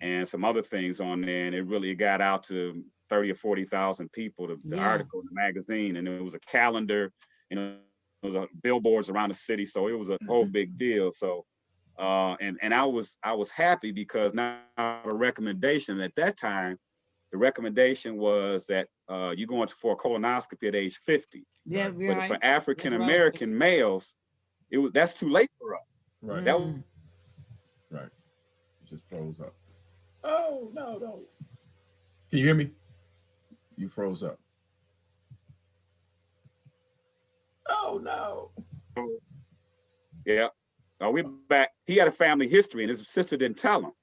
and some other things on there, and it really got out to 30 or 40,000 people, the article in the magazine, and it was a calendar, it was billboards around the city, so it was a whole big deal. So and I was happy, because now the recommendation at that time, the recommendation was that you're going for a colonoscopy at age 50. Yeah, but for African American males, that's too late for us. Right. That was right. It just froze up. Oh no. Can you hear me? You froze up. Oh no. Yeah. We're back. He had a family history, and his sister didn't tell him.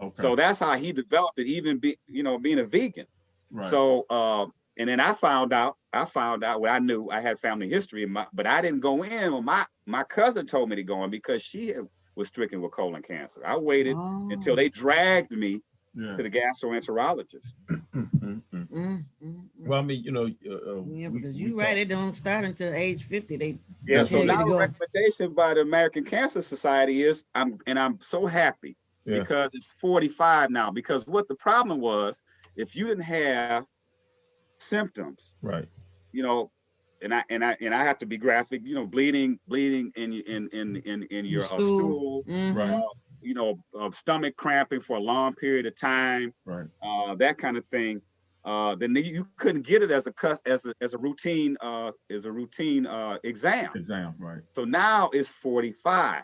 Okay. So that's how he developed it, even being a vegan. Right. So and then I found out what I knew. I had family history, but I didn't go in. Well, my cousin told me to go in because she was stricken with colon cancer. I waited until they dragged me to the gastroenterologist. Well, I mean, because you're right. It don't start until age 50. So now the recommendation by the American Cancer Society is, I'm so happy because it's 45 now. Because what the problem was, if you didn't have symptoms, right? And I have to be graphic. Bleeding in your stool, right? Stomach cramping for a long period of time, right? That kind of thing. Then you couldn't get it as a routine exam. Right? So now it's 45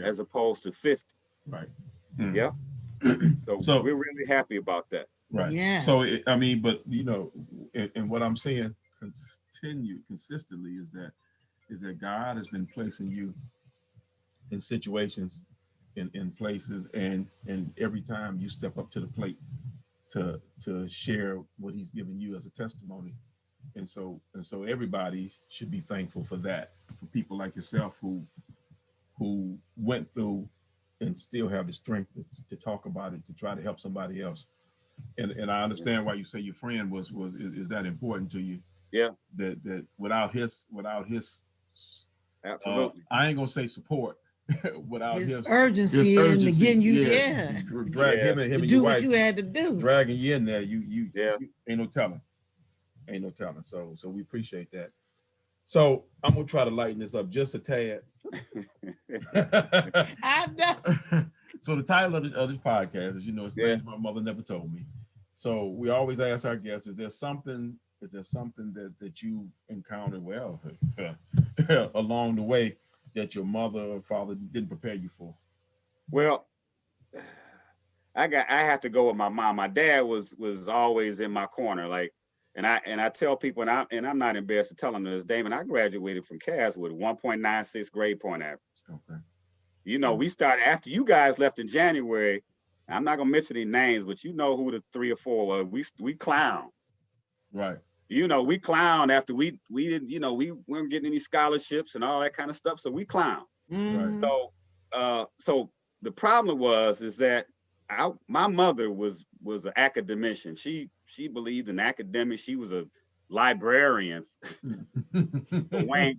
as opposed to 50. Right. Yeah. So we're really happy about that. Right. Yeah. So I mean, but and what I'm saying consistently is that God has been placing you in situations, in places, and every time you step up to the plate to share what He's given you as a testimony, and so everybody should be thankful for that, for people like yourself who went through and still have the strength to talk about it, to try to help somebody else. And I understand why you say your friend is that important to you. Yeah. That without his absolutely. I ain't gonna say support, without his urgency in getting you drag him and do your what wife, you had to do. dragging you in there. You ain't no telling. So we appreciate that. So I'm gonna try to lighten this up just a tad. I'm done. So the title of this podcast, as you know, it's Things My Mother Never Told Me. So we always ask our guests, is there something that you've encountered along the way that your mother or father didn't prepare you for? Well, I have to go with my mom. My dad was always in my corner. Like, And I tell people, and I'm not embarrassed to tell them this, Damon, I graduated from Cass with a 1.96 grade point average. Okay. You know, we started after you guys left in January. I'm not gonna mention any names, but you know who the 3 or 4 were. We clown. Right. You know, we clown after we didn't, you know, we weren't getting any scholarships and all that kind of stuff. So we clown. Mhm. So the problem is that my mother was an academician. She believed in academics. She was a librarian for Wayne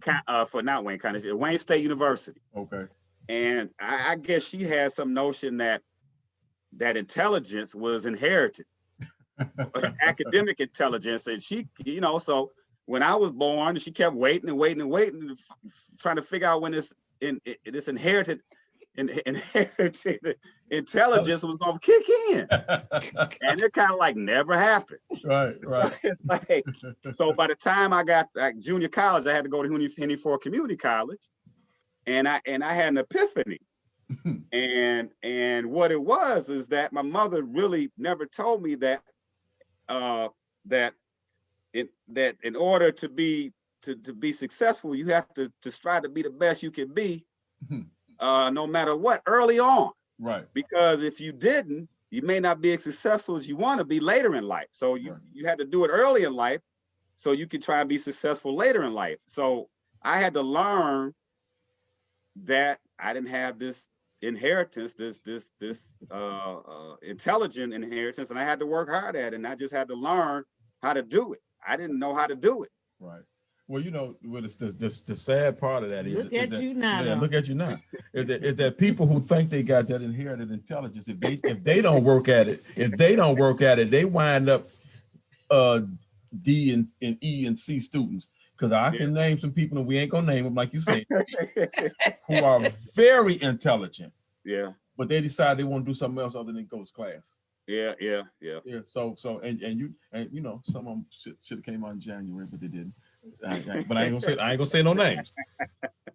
State University. Okay. And I guess she had some notion that intelligence was inherited, academic intelligence. And she, you know, so when I was born, she kept waiting, trying to figure out when this inherited intelligence was going to kick in. And it kind of like never happened. Right. So it's like, so by the time I got junior college, I had to go to Henry Ford Community College. And I had an epiphany. And what it was is that my mother really never told me that in order to be successful, you have to strive to be the best you can be, no matter what, early on. Right. Because if you didn't, you may not be as successful as you want to be later in life. So you had to do it early in life so you could try and be successful later in life. So I had to learn that I didn't have this inheritance, this intelligent inheritance, and I had to work hard at it, and I just had to learn how to do it. I didn't know how to do it. Right. Well, you know, it's the sad part of that is Look at you now. Yeah, look at you now. Is that people who think they got that inherited intelligence, if they don't work at it, they wind up D and E and C students. Because I can name some people, and we ain't gonna name them, like you say, who are very intelligent. Yeah. But they decide they want to do something else other than go to class. Yeah. So and you know, some of them should have came out in January, but they didn't. But I ain't gonna say no names.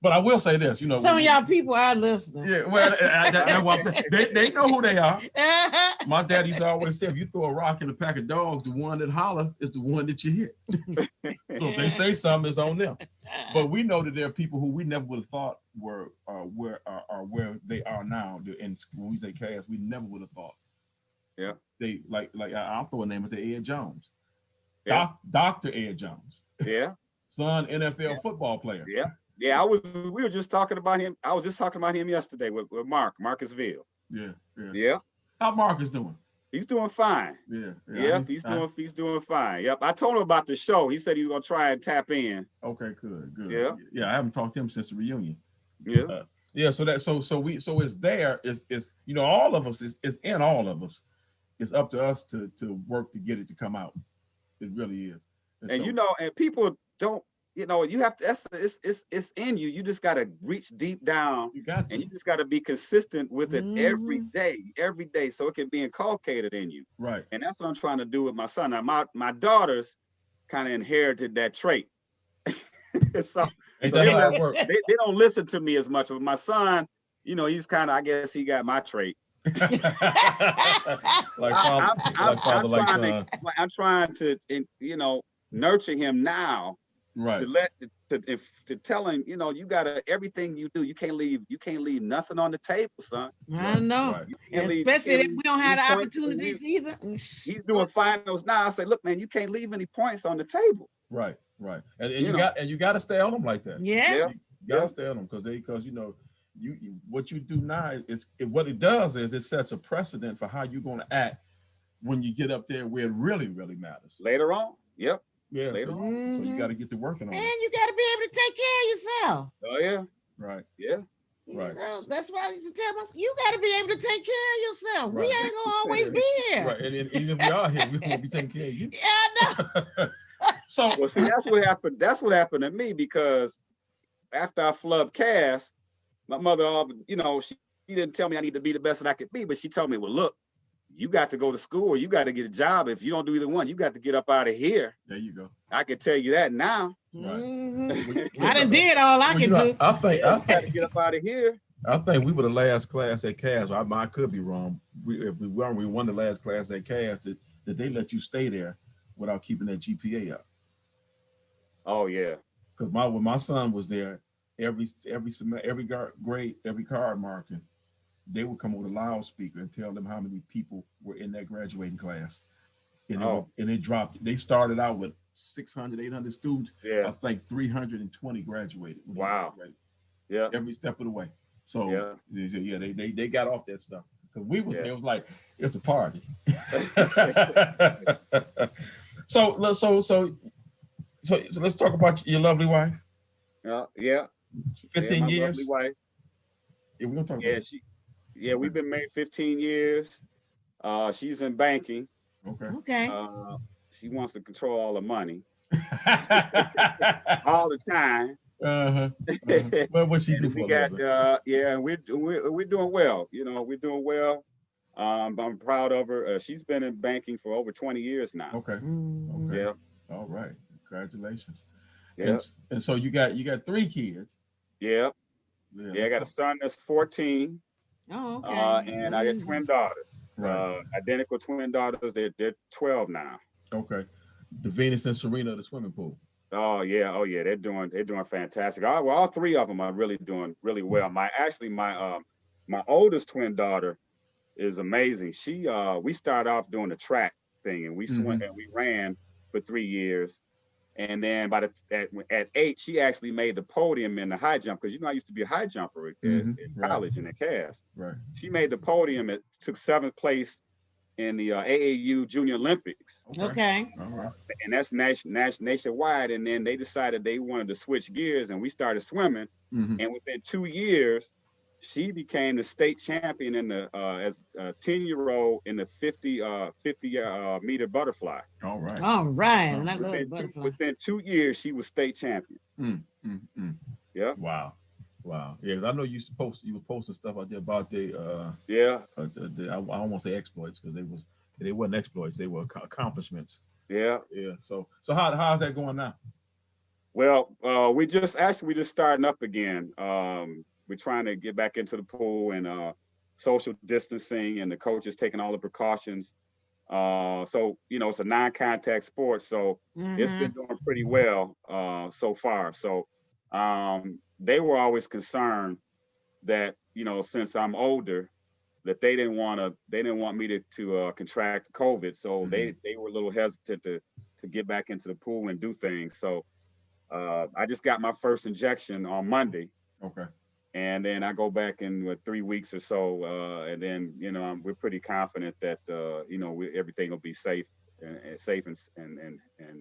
But I will say this, you know. Some of y'all people are listening. Yeah, well, that's what I'm saying. They know who they are. My dad used to always say, if you throw a rock in a pack of dogs, the one that holler is the one that you hit. So if they say something, it's on them. But we know that there are people who we never would have thought were where they are now. And when we say Cass, we never would have thought. Yeah. They like I'll throw a name at Ed Jones. Yeah. Dr. Ed Jones. Yeah. Son, NFL football player. Yeah. Yeah, we were just talking about him. I was just talking about him yesterday with Marcusville. Yeah. How Marcus doing? He's doing fine. Yeah. He's doing fine. Yep. I told him about the show. He said he was gonna try and tap in. Okay, good. Yeah. I haven't talked to him since the reunion. Yeah. So it's there. It's you know, all of us is in all of us. It's up to us to work to get it to come out. It really is. And so, you know, and people don't, you know, you have to, it's in you. You just got to reach deep down. You got to. And you just got to be consistent with it every day. So it can be inculcated in you. Right. And that's what I'm trying to do with my son. Now, my daughters kind of inherited that trait. So they don't listen to me as much. But my son, you know, he's kind of, I guess he got my trait. I'm trying to, you know, nurture him now, right? To tell him, you know, you gotta, everything you do, you can't leave nothing on the table, son. I know, right. Especially if we don't have the opportunities either. He's doing finals now. I say, look, man, you can't leave any points on the table. Right. And you got to stay on them like that. Yeah. You got to stay on them because you know. What you do now is what it does is it sets a precedent for how you're going to act when you get up there where it really matters later on. Yep. Yeah. So you got to get to working on it. And you got to be able to take care of yourself. Oh yeah. Right. Yeah. Right. So that's why I used to tell myself, you got to be able to take care of yourself. Right. We ain't gonna always be here. Right. And even if we are here, we won't be taking care of you. Yeah, I know. So well, see, that's what happened. That's what happened to me because after I flubbed Cass, my mother, you know, she didn't tell me I need to be the best that I could be, but she told me, well, look, you got to go to school or you got to get a job. If you don't do either one, you got to get up out of here. There you go. I can tell you that now. Right. I done did all I can do. I think got to get up out of here. I think we were the last class at Cass. I could be wrong. If we weren't, we won the last class at Cass that they let you stay there without keeping that GPA up. Oh yeah. Because when my son was there, every grade, every card marking, they would come with a loudspeaker and tell them how many people were in that graduating class. And it dropped. They started out with 600, 800 students. Yeah. I think 320 graduated. Wow. Yeah. Every step of the way. So yeah, they got off that stuff. Because we was there, it was like, it's a party. So let's talk about your lovely wife. Yeah. 15 my years. Lovely wife. Yeah, we're gonna talk about it. We've been married 15 years. She's in banking. Okay. She wants to control all the money all the time. Well, what she do for we a got living? we're doing well. You know, we're doing well. I'm proud of her. She's been in banking for over 20 years now. Okay. Yeah. All right. Congratulations. Yeah. And so you got 3 kids. Yeah. I got a son that's 14. Oh, okay. And I got twin daughters. Right. Identical twin daughters. They're 12 now. Okay. The Venus and Serena of the swimming pool. Oh yeah. They're doing fantastic. All 3 of them are really doing really well. My oldest twin daughter is amazing. We started off doing the track thing, and we swam and we ran for 3 years. And then at 8, she actually made the podium in the high jump, because I used to be a high jumper in college in the cast. Right. She made the podium. It took 7th place in the AAU Junior Olympics. Okay. All right. And that's nationwide. And then they decided they wanted to switch gears, and we started swimming. And within 2 years, she became the state champion in the as a 10-year-old in the 50 meter butterfly. All right. Within 2 years, she was state champion. Yeah. Wow. Yeah, because I know you were posting stuff out there about I don't want to say exploits, because they weren't exploits, they were accomplishments. Yeah. So how's that going now? Well, we just starting up again. We're trying to get back into the pool, and social distancing, and the coaches taking all the precautions. So it's a non-contact sport, so it's been doing pretty well so far. So they were always concerned that since I'm older, that they didn't want me to contract COVID. So they were a little hesitant to get back into the pool and do things. So I just got my first injection on Monday. Okay. And then I go back in 3 weeks or so, and then we're pretty confident that everything will be safe and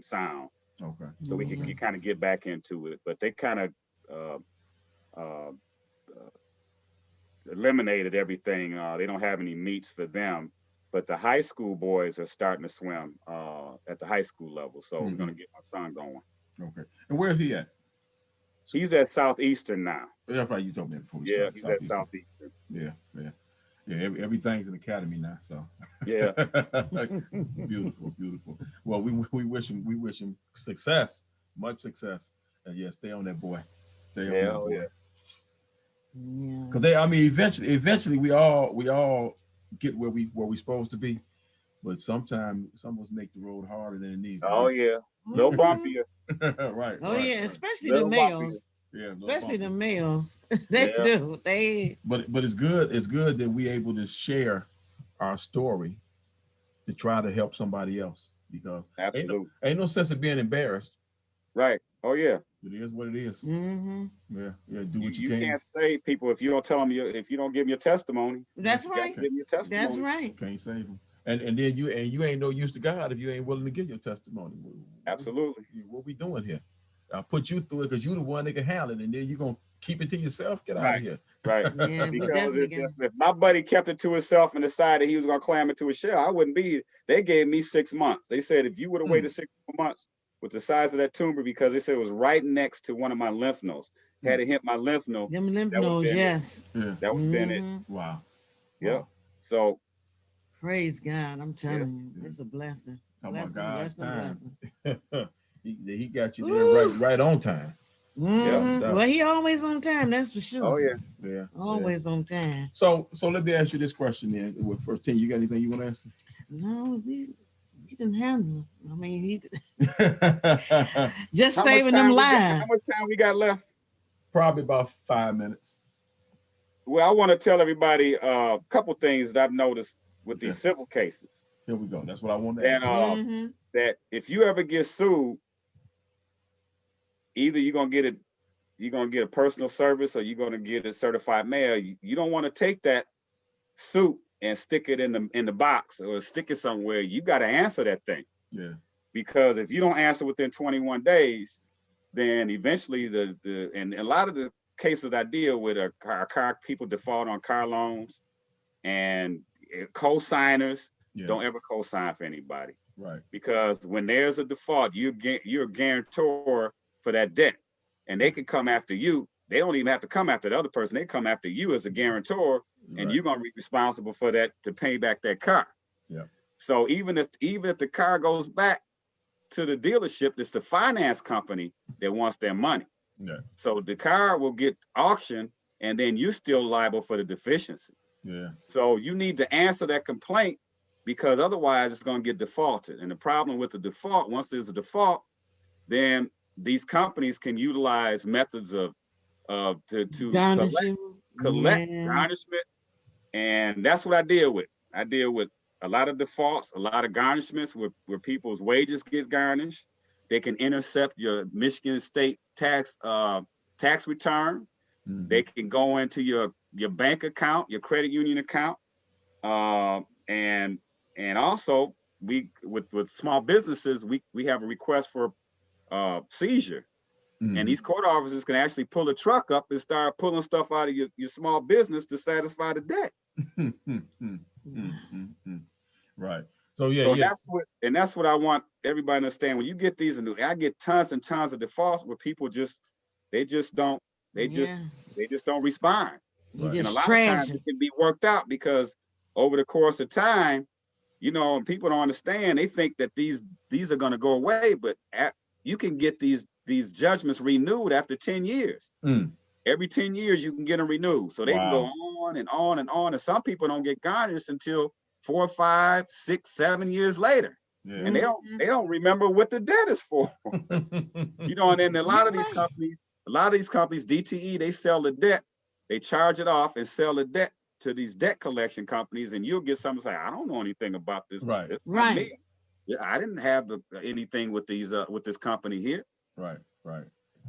sound. Okay. So we can kind of get back into it, but they kind of eliminated everything. They don't have any meets for them, but the high school boys are starting to swim at the high school level. So we're gonna get my son going. Okay. And where is he at? He's at Southeastern now. That's right. You told me before. Yeah, he's at Southeastern. Yeah. Everything's an academy now. So yeah. Beautiful. Well, we wish him success, much success, and stay on that boy. Stay on that boy. Yeah. Because eventually we all get where we supposed to be, but sometimes some of us make the road harder than it needs to be. Oh yeah. Little bumpier. Right. Oh right, yeah, right. especially the males. Yeah, especially the males. They do. But it's good. It's good that we're able to share our story to try to help somebody else, because ain't no sense of being embarrassed. Right. Oh yeah. It is what it is. Yeah. Do what you can. You can't save people if you don't tell them if you don't give them your testimony. That's right. Give them your testimony. That's right. Can't save them. And then you ain't no use to God if you ain't willing to give your testimony. Absolutely. What we doing here? I'll put you through it because you're the one that can handle it, and then you're gonna keep it to yourself. Get out of here. Right. Yeah, because if my buddy kept it to himself and decided he was gonna clam it to his shell, I wouldn't be. They gave me 6 months. They said if you would have waited 6 months with the size of that tumor, because they said it was right next to one of my lymph nodes. Had it hit my lymph node. Them lymph nodes, yes. Yeah. That would have been it. Wow. Yeah. So praise God. I'm telling you, it's a blessing. God's time. He got you there right on time. Well, he always on time, that's for sure. Oh yeah. Always on time. So let me ask you this question then. With 15, you got anything you want to ask? No, we didn't handle it. I mean, he Probably just How much saving them time we got? lives. How much time we got left? about 5 minutes. Well, I want to tell everybody a couple things that I've noticed with Okay. these civil cases. Here we go. That's what I want to That ask. that if you ever get sued, either you're gonna get a personal service or you're gonna get a certified mail. You don't want to take that suit and stick it in the box or stick it somewhere. You got to answer that thing. Yeah. Because if you don't answer within 21 days, then eventually and a lot of the cases I deal with are car people default on car loans, and co-signers don't ever co-sign for anybody. Right. Because when there's a default, you're a guarantor for that debt, and they can come after you. They don't even have to come after the other person. They come after you as a guarantor, and you're gonna be responsible for that to pay back that car. Yeah. So even if the car goes back to the dealership, it's the finance company that wants their money. Yeah. So the car will get auctioned, and then you're still liable for the deficiency. Yeah. So you need to answer that complaint, because otherwise it's going to get defaulted. And the problem with the default, once there's a default, then these companies can utilize methods to collect garnishment. And that's what I deal with. I deal with a lot of defaults, a lot of garnishments where people's wages get garnished. They can intercept your Michigan state tax return. Mm-hmm. They can go into your bank account, your credit union account. And also with small businesses, we have a request for seizure. Mm-hmm. And these court officers can actually pull a truck up and start pulling stuff out of your small business to satisfy the debt. Right. So that's what I want everybody to understand. When you get these, and I get tons and tons of defaults where people just don't respond. Right. And a lot of times it can be worked out, because over the course of time, and people don't understand. They think that these are going to go away, but you can get these judgments renewed after 10 years. Every 10 years you can get them renewed. So they can go on and on and on. And some people don't get garnished until 4, 5, 6, 7 years later. Yeah. And they don't remember what the debt is for. And then a lot of these companies, DTE, they sell the debt, they charge it off and sell the debt to these debt collection companies, and you'll get someone say, I don't know anything about this. Right. It's not me. Yeah, I didn't have anything with with this company here. Right.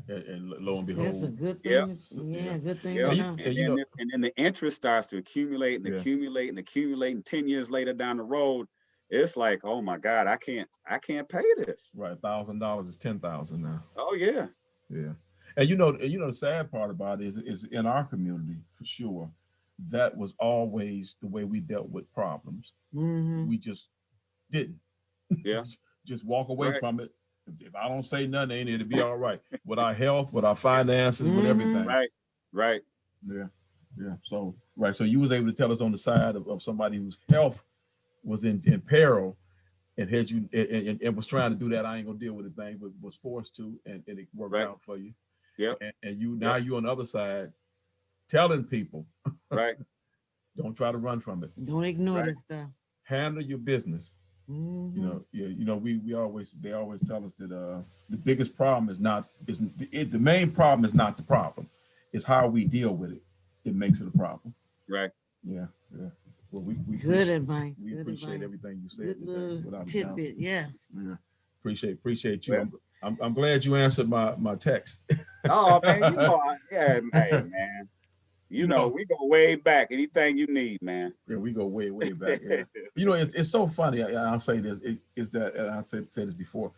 And lo and behold, that's a good thing. Good thing. And then the interest starts to accumulate and accumulate and accumulate, and 10 years later down the road, it's like, oh my God, I can't pay this. Right, $1,000 is $10,000 now. Oh yeah. Yeah, and the sad part about it is in our community, for sure, that was always the way we dealt with problems. Mm-hmm. We just didn't. Yeah. Just walk away from it. If I don't say nothing, it'll be all right. With our health, with our finances, with everything. Right. Yeah. So you was able to tell us on the side of somebody whose health was in peril, and had you and was trying to do that. I ain't gonna deal with the thing, but was forced to, and it worked out for you. Yeah. And you on the other side, telling people, right, don't try to run from it. Don't ignore this stuff. Handle your business. Mm-hmm. They always tell us that the biggest problem the main problem is not the problem. It's how we deal with it. It makes it a problem. Right. Yeah. Well, we good advice. We appreciate everything you said today. Without tidbit, yes. Yeah. Appreciate you. Yeah. I'm glad you answered my text. Oh man, hey man. We go way back. Anything you need, man. Yeah, we go way back. Yeah. It's so funny. I'll say this. Is that, and I said this before.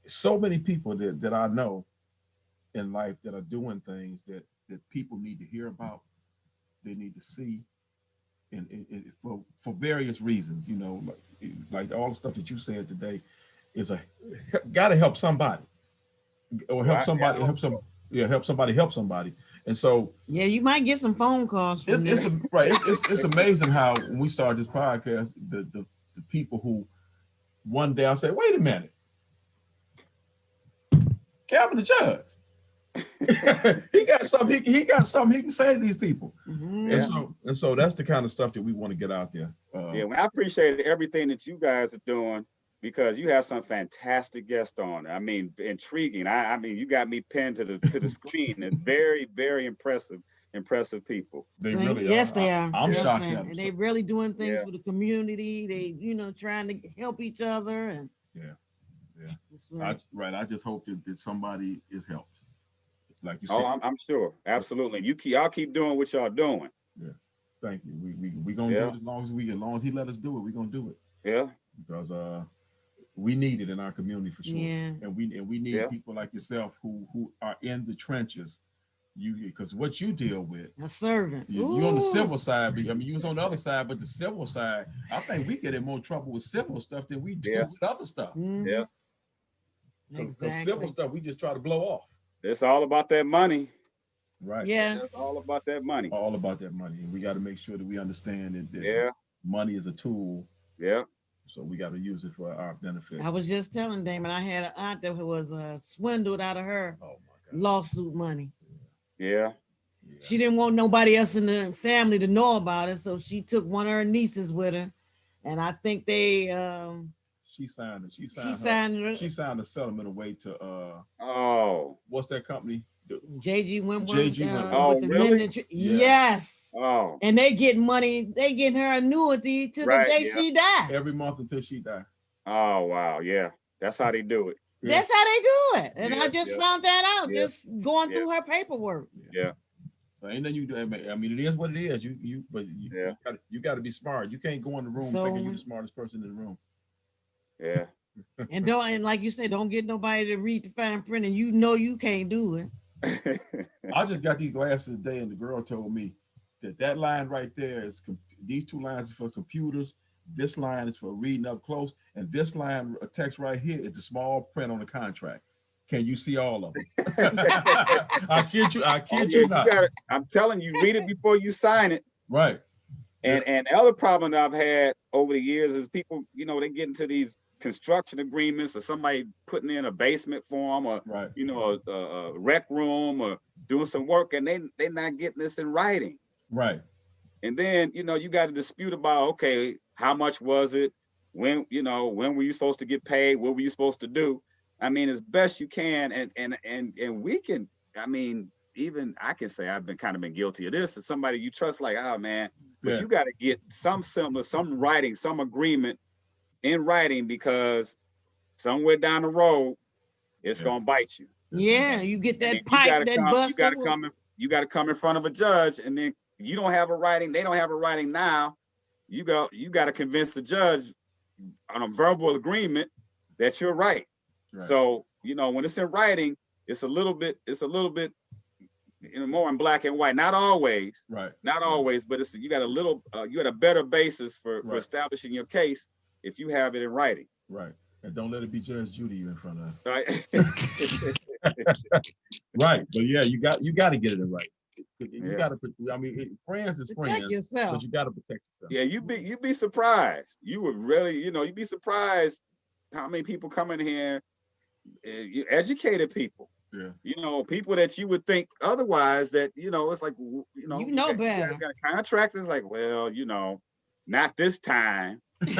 So many people that I know in life that are doing things that people need to hear about, they need to see, and for various reasons. Like all the stuff that you said today is got to help somebody, or help somebody help somebody. And so you might get some phone calls. It's amazing how when we started this podcast, the people who one day I'll say, wait a minute, Kevin the Judge, he got something he can say to these people. Mm-hmm. And so that's the kind of stuff that we want to get out there. I appreciate everything that you guys are doing, because you have some fantastic guests on. I mean, intriguing. I mean, you got me pinned to the screen. It's very, very impressive people. They really Yes, are. they are. I'm Yes, shocked they are. at them. And they really doing things Yeah. for the community. They, trying to help each other. And Yeah. that's right. I just hope that somebody is helped. Like you said. Oh, I'm sure. Absolutely. Y'all keep doing what y'all doing. Yeah. Thank you. We gonna do it as long as he let us do it. We gonna do it. Yeah. Because we need it in our community for sure. Yeah. And we need people like yourself who are in the trenches. Because what you deal with, A servant. you on the civil side. I mean, you was on the other side, but the civil side, I think we get in more trouble with civil stuff than we do with other stuff. Mhm. Yeah. Because civil stuff we just try to blow off. It's all about that money. Right. Yes. It's all about that money. All about that money. And we got to make sure that we understand that Yeah. money is a tool. Yeah. So we got to use it for our benefit. I was just telling Damon, I had an aunt that was swindled out of her Oh my God. lawsuit money. Yeah. She didn't want nobody else in the family to know about it, so she took one of her nieces with her, and I think they She signed it. She signed a settlement away to what's that company? JG Wentworth. JG Wentworth. Oh, really? Yes. Oh. And they get money. They get her annuity to the day she died. Every month until she died. Oh wow, yeah. That's how they do it. Yeah. That's how they do it. And Yeah, I just yeah. found that out Yeah. just going through her paperwork. Yeah. So ain't nothing you do. I mean, it is what it is. You got to be smart. You can't go in the room thinking you're the smartest person in the room. Yeah. And like you said, don't get nobody to read the fine print, and you can't do it. I just got these glasses today, and the girl told me that line right there is these two lines are for computers. This line is for reading up close, and this line text right here is the small print on the contract. Can you see all of them? I kid you not. I'm telling you, read it before you sign it. Right. And the other problem that I've had over the years is people, they get into these construction agreements or somebody putting in a basement for them or a rec room or doing some work, and they're not getting this in writing. Right. And then you got to dispute about, okay, how much was it? When were you supposed to get paid? What were you supposed to do? I mean, as best you can, and we can. I mean, even I can say I've been guilty of this. As somebody you trust, like, oh man, but you got to get some writing, some agreement in writing, because somewhere down the road, it's gonna bite you. Yeah, you get that pipe that bust. You got to come in front of a judge, and then you don't have a writing. They don't have a writing now. You got to convince the judge on a verbal agreement that you're right. So when it's in writing, it's a little bit more in black and white. Not always, not always, but you got a better basis for establishing your case if you have it in writing. Right. And don't let it be Judge Judy you in front of. Right. Right. But yeah, you got to get it in writing. You got to. I mean, friends is friends, but you got to protect yourself. Yeah, you'd be surprised. You would really, you'd be surprised how many people come in here, educated people. Yeah. People that you would think otherwise that, it's like, better. You guys got a contract. It's like, well, not this time. and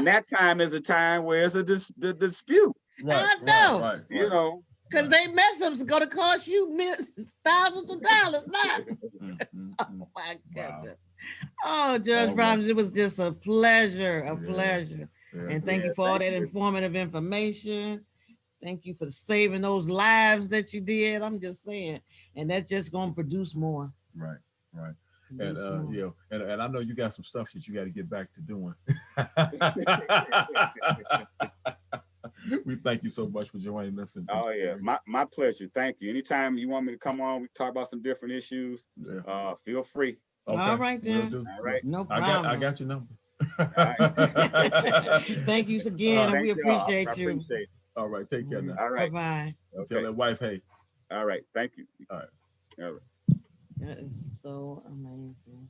that time is a time where it's a dispute. I know. Right. Because they mess up's gonna cost you thousands of dollars now. Oh my goodness. Oh, Judge Robbins, it was just a pleasure, pleasure. And thank you for all that informative information. Thank you for saving those lives that you did. I'm just saying. And that's just gonna produce more. Right. And and I know you got some stuff that you got to get back to doing. We thank you so much for joining us. Oh yeah, my pleasure. Thank you. Anytime you want me to come on, we talk about some different issues. Feel free. Okay. All right then. All right. No problem. I got your number. Thank you again, and we appreciate you. Appreciate it. All right, take care now. All right. Bye-bye. Tell that wife, hey. All right, thank you. All right. All right. That is so amazing.